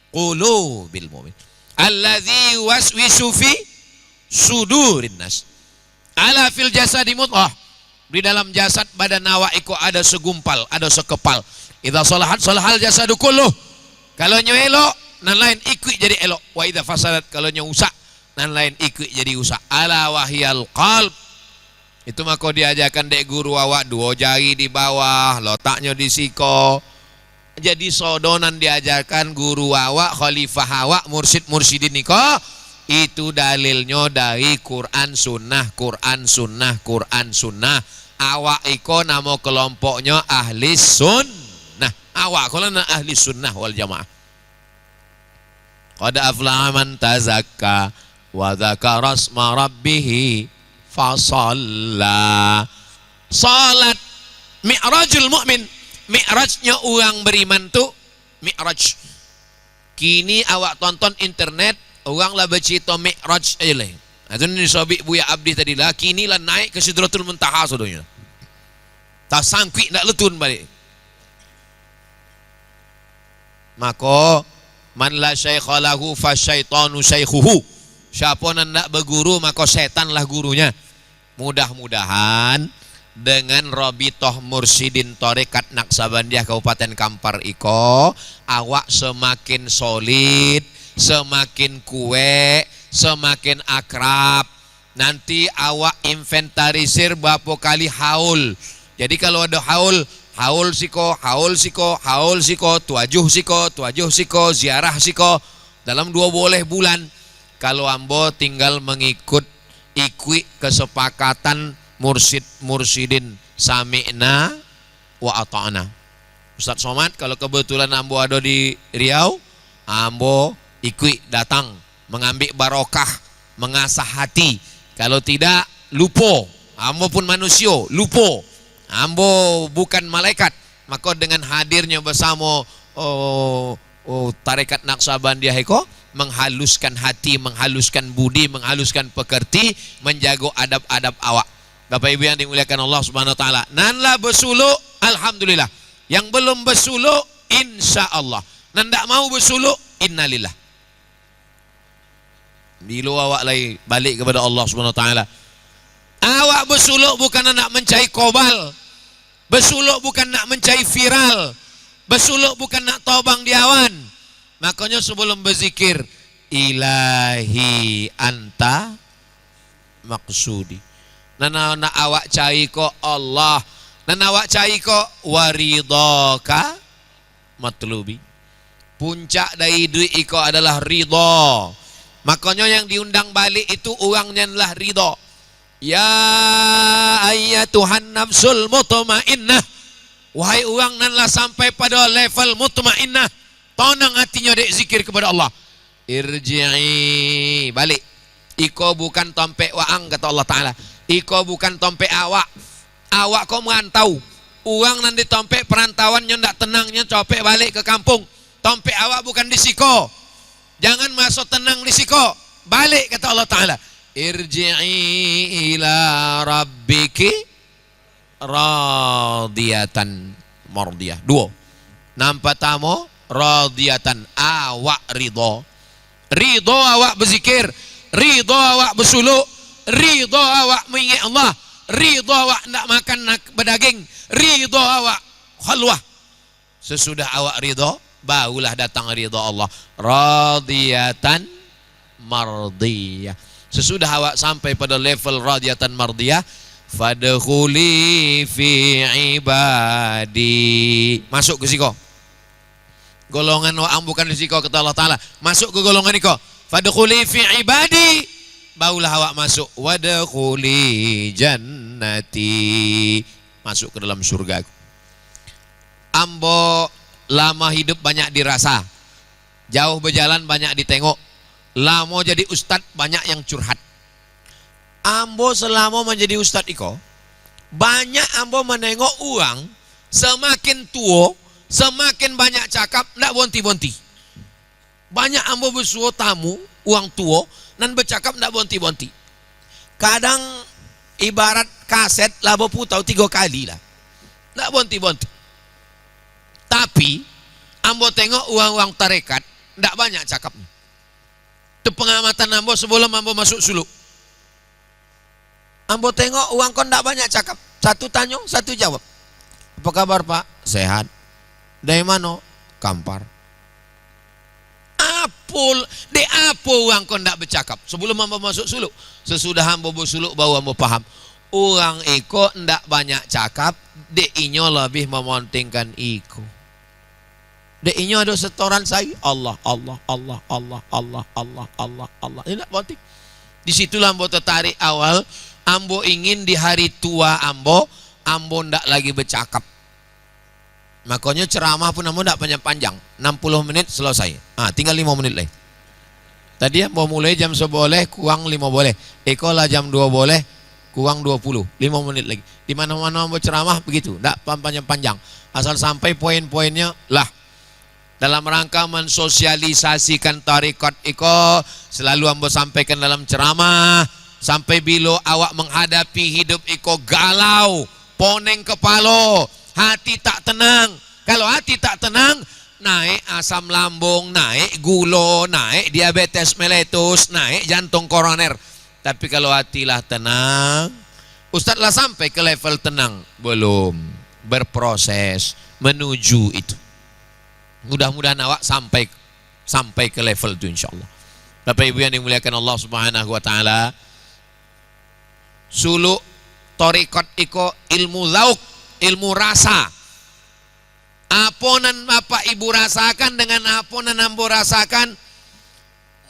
qulubil mu'min, allazi waswisu fi sudurin nas. Ala fil jasadi mudghah, di dalam jasad badan awak iko ada segumpal, ada sekepal. Idza salahat salahal jasadu kulluh. Kalau nyo elok, nan lain ikut jadi elok. Wa idza fasadat, kalau nyo usak, nan lain ikut jadi usak. Ala wahyal qalb. Itu maka diajarkan dek guru awak 2 jari di bawah, letaknya di siko. Jadi sodonan diajarkan guru awak, khalifah awak, mursyid-mursyidin niko. Itu dalilnya dari Quran Sunnah, Quran Sunnah, Quran Sunnah. Awak iko nama kelompoknya ahli sunnah. Awak kalau na ahli sunnah wal jamaah. Qad aflaha man tazakka wa dzakara asma rabbih fasalla. Salat mi'rajul mu'min, mi'rajnya orang beriman tu mi'raj. Kini awak tonton internet, orang lah bercerita mi'raj eleh. Itu ni sobik Buya Abdi tadi lah. Kini lah naik ke Sidratul Muntaha saudanya. Tak sangkut nak letun balik. Maka man la syaikha lahu fa syaitanu syaikhuhu. Siapa yang nak berguru maka setanlah gurunya. Mudah-mudahan dengan Rabithah Mursyidin Tarekat Naqsabandiyah Kabupaten Kampar iko, awak semakin solid, semakin kuat, semakin akrab. Nanti awak inventarisir berapa kali haul. Jadi kalau ada haul, haul siko, haul siko, haul siko, tuajuh siko, ziarah siko, dalam 2 bulan. Kalau ambo tinggal mengikut kesepakatan mursyidin sami'na wa ata'na. Ustaz Somad kalau kebetulan ambo ada di Riau, ambo datang mengambil barokah, mengasah hati. Kalau tidak lupo, ambo pun manusia, lupo. Ambo bukan malaikat. Maka dengan hadirnya bersama Tarekat Naqsabandiyah iko, menghaluskan hati, menghaluskan budi, menghaluskan pekerti, menjaga adab-adab awak. Bapak Ibu yang dimuliakan Allah Subhanahu wa taala. Nanlah bersuluk, alhamdulillah. Yang belum bersuluk, insyaallah. Nan tak mau bersuluk, innalillah. Bila awak lagi balik kepada Allah Subhanahu wa taala. Awak bersuluk bukan nak mencari kobal. Bersuluk bukan nak mencari viral. Bersuluk bukan nak tobang di awan. Makanya sebelum berzikir, ilahi anta maksudi. Nana awak cari ko Allah. Nana awak cari ko waridaka matlubi. Puncak dari duit iko adalah ridha. Makanya yang diundang balik itu orangnya adalah ridha. Ya ayyatuhan nafsul mutmainnah. Wahai orang nanlah sampai pada level mutmainnah. Tenang hatinya dek zikir kepada Allah. Irji'i, balik. Iko bukan tompek waang kata Allah Ta'ala. Iko bukan tompek awak. Awak kau merantau. Uang nanti tompek perantauannya ndak tenangnya copek balik ke kampung. Tompek awak bukan di siko. Jangan masuk tenang di siko. Balik kata Allah Ta'ala. Irji'i ila rabbiki radiyatan mardiyah. 2. Nampak tamu radiyatan, awak ridho. Ridho awak berzikir, ridho awak bersuluk, ridho awak mengingat Allah. ridho awak ndak makan bedaging, ridho awak khalwah. Sesudah awak ridho, barulah datang ridho Allah. Radiyatan mardiyah. Sesudah awak sampai pada level radiyatan mardiyah, fadkhuli fi ibadi. Masuk ke siko. Golongan wa bukan di siko kata Allah Ta'ala. Masuk ke golongan niko. Fadkhuli fi ibadi. Barulah awak masuk. Wadkhuli jannati. Masuk ke dalam surga. Ambo lama hidup banyak dirasa. Jauh berjalan banyak ditengok. Lama jadi ustadz banyak yang curhat. Ambo selama menjadi ustadz iko, banyak ambo menengok uang semakin tua, semakin banyak cakap, ndak bonti-bonti. Banyak ambo bersuo tamu, uang tua, dan bercakap ndak bonti-bonti. Kadang ibarat kaset labo putau 3 kali lah, ndak bonti-bonti. Tapi ambo tengok uang-uang tarekat, ndak banyak cakapnya. Itu pengamatan ambo sebelum ambo masuk suluk. Ambo tengok uang kau ndak banyak cakap. Satu tanya, satu jawab. Apa kabar Pak? Sehat. Dari mana? Kampar. Apul, de apa uang kau ndak bercakap? Sebelum ambo masuk suluk. Sesudah ambo bersuluk baru ambo paham. Orang iko ndak banyak cakap, de inyo lebih mementingkan iko. De inyo ada setoran saya. Allah, Allah, Allah, Allah, Allah, Allah, Allah, Allah. Ini ndak penting. Disitulah ambo tertarik awal. Ambo ingin di hari tua ambo ndak lagi bercakap. Makanya ceramah pun ambo ndak panjang-panjang. 60 menit selesai. Tinggal 5 menit lagi. Tadi ambo mulai jam 11 kurang 5 boleh. Lah jam 2 boleh kurang 20. 5 menit lagi. Di mana-mana ambo ceramah begitu, ndak panjang-panjang. Asal sampai poin-poinnya lah. Dalam rangka mensosialisasikan tarekat iko, selalu ambo sampaikan dalam ceramah. Sampai bila awak menghadapi hidup iko galau, poneng kepala, hati tak tenang. Kalau hati tak tenang, naik asam lambung, naik gula, naik diabetes meletus, naik jantung koroner. Tapi kalau hatilah tenang, Ustadz lah sampai ke level tenang. Belum, berproses menuju itu. Mudah-mudahan awak sampai ke level itu insyaallah. Bapak Ibu yang dimuliakan Allah Subhanahu wa taala, suluk torikot iko ilmu lauk, ilmu rasa. Aponan Bapak Ibu rasakan dengan aponan ambo rasakan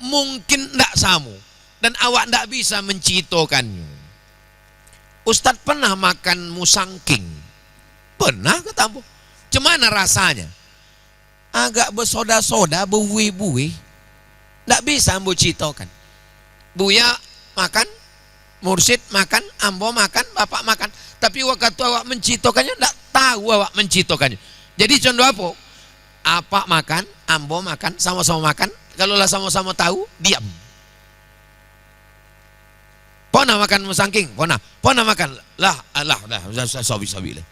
mungkin ndak samu, dan awak ndak bisa mencitokannya. Ustadz pernah makan musangking? Pernah kata ambo. Cemana rasanya? Agak bersoda-soda, berbuih-buih. Ndak bisa ambo citokan. Buya makan, mursyid makan, ambo makan, bapak makan. Tapi waktu awak mencitokannya, ndak tahu awak mencitokannya. Jadi contoh apa? Apa makan, ambo makan, sama-sama makan. Kalau lah sama-sama tahu, diam. Pona makan musangking, pona makan. Lah, sabi-sabi lah.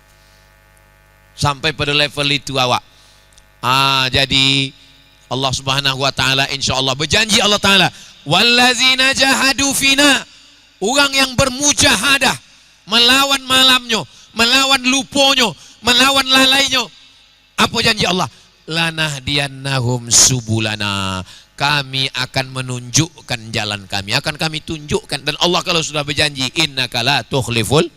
Sampai pada level itu awak. Jadi Allah Subhanahu wa taala insyaallah berjanji Allah taala, wallazina jahadu fina, orang yang bermujahadah melawan malamnya, melawan luponya, melawan lalainya. Apa janji Allah? Lanahdiyannahum subulana, kami akan menunjukkan jalan kami, akan kami tunjukkan. Dan Allah kalau sudah berjanji, innaka la tukhliful,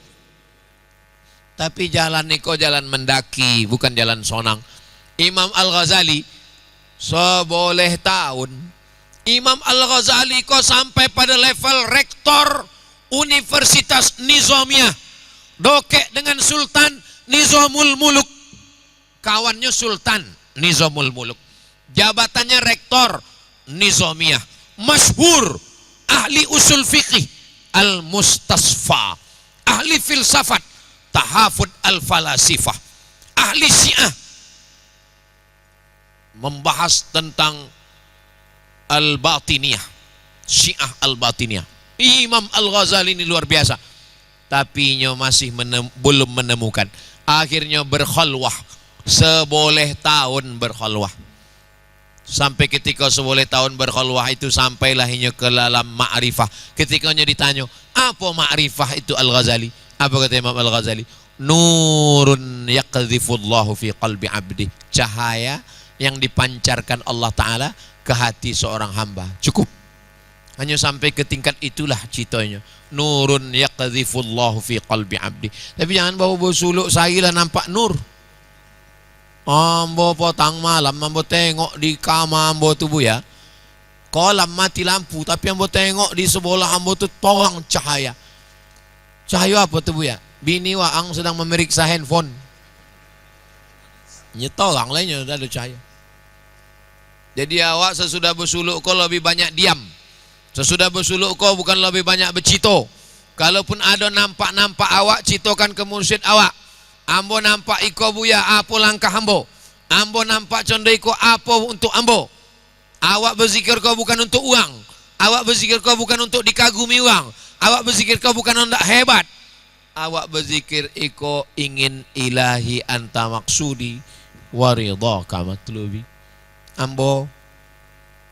tapi jalan niko jalan mendaki, bukan jalan sonang. Imam Al-Ghazali seboleh tahun, Imam Al-Ghazali kok sampai pada level rektor Universitas Nizamiyah, dokek dengan Sultan Nizamul Muluk, kawannya Sultan Nizamul Muluk, jabatannya rektor Nizamiyah, masyhur, ahli usul fikih Al-Mustasfa, ahli filsafat Tahafud Al-Falasifah, ahli Syiah, membahas tentang Al-Batiniyah, Syiah Al-Batiniyah. Imam Al-Ghazali ini luar biasa, tapi masih belum menemukan. Akhirnya berkhalwah, seboleh tahun berkhalwah. Sampai ketika seboleh tahun berkhalwah itu, sampailah ke dalam ma'rifah. Ketikanya ditanya, apa ma'rifah itu Al-Ghazali? Apa kata Imam Al-Ghazali? Nurun yaqdhifullahu fi qalbi abdi. Cahaya yang dipancarkan Allah Ta'ala ke hati seorang hamba. Cukup. Hanya sampai ke tingkat itulah citanya. Nurun yaqdhifullahu fi qalbi abdi. Tapi jangan bawa suluk saya lah nampak nur. Ambo potang malam, ambo tengok di kamar ambo tu bu ya. Kolam mati lampu, tapi ambo tengok di sebelah ambo tu torang cahaya. Cahaya apa tu bu ya? Bini waang sedang memeriksa handphone. Nyetorang lainnya ada cahaya. Jadi awak sesudah bersuluk kau lebih banyak diam. Sesudah bersuluk kau bukan lebih banyak bercito. Kalaupun ada nampak-nampak awak, citokan ke mursyid awak. Ambo nampak iko buya, apa langkah ambo? Ambo nampak condo iko, apa untuk ambo? Awak berzikir kau bukan untuk uang. Awak berzikir kau bukan untuk dikagumi uang. Awak berzikir kau bukan untuk hebat. Awak berzikir iko ingin ilahi anta maksudi waridhaka matlubi. Ambo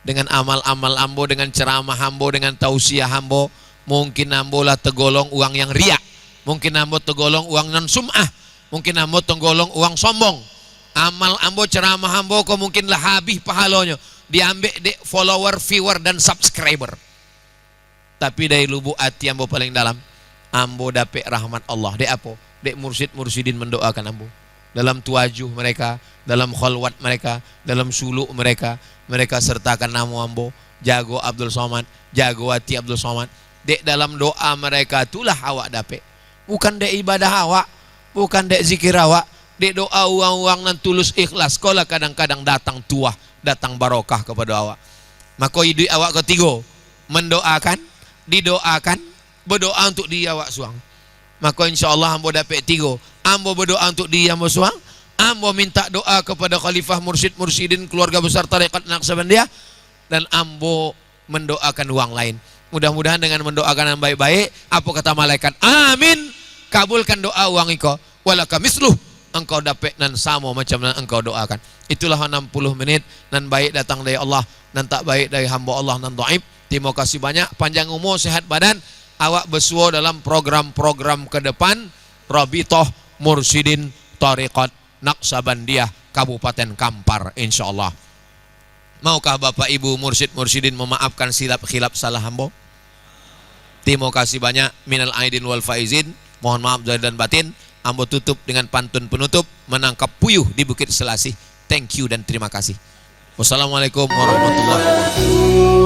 dengan amal-amal ambo, dengan ceramah ambo, dengan tausiah ambo, mungkin ambo lah tergolong uang yang riak. Mungkin ambo tergolong uang non sum'ah. Mungkin ambo tergolong uang sombong. Amal ambo, ceramah ambo kok mungkin lah habis pahalanya. Diambil dek follower, viewer dan subscriber. Tapi dari lubuk hati ambo paling dalam, ambo dapat rahmat Allah. Dek apa? Dek mursyid-mursyidin mendoakan ambo. Dalam tuajuh mereka, dalam khalwat mereka, dalam suluk mereka, mereka sertakan nama ambo. Jago Abdul Somad, jago hati Abdul Somad. Dek dalam doa mereka itulah awak dapat. Bukan dek ibadah awak, bukan dek zikir awak, dek doa uang-uang nan tulus ikhlas. Kola kadang-kadang datang tuah, datang barokah kepada awak. Maka hidup awak ketiga, mendoakan, didoakan, berdoa untuk dia awak suang. Maka insyaAllah ambo dapat tiga. Ambo berdoa untuk dia ambo suang. Ambo minta doa kepada Khalifah Mursyid-Mursyidin keluarga besar Tarekat Naqsabandiyah. Dan ambo mendoakan uang lain. Mudah-mudahan dengan mendoakan yang baik-baik, apa kata malaikat? Amin. Kabulkan doa uang iko. Walaka misluh. Engkau dapat nan sama macam nan engkau doakan. Itulah 60 menit nan baik datang dari Allah, nan tak baik dari hamba Allah nan dhaif. Terima kasih banyak, panjang umur, sehat badan. Awak bersua dalam program-program ke depan Rabithah Mursyidin Tarekat Naqsabandiyah Kabupaten Kampar insyaallah. Maukah Bapak Ibu Mursyid-Mursyidin memaafkan silap khilaf salah hamba? Terima kasih banyak. Minal aidin wal faizin. Mohon maaf zahir dan batin. Ambo tutup dengan pantun penutup, menangkap puyuh di Bukit Selasih. Thank you dan terima kasih. Wassalamualaikum warahmatullahi wabarakatuh.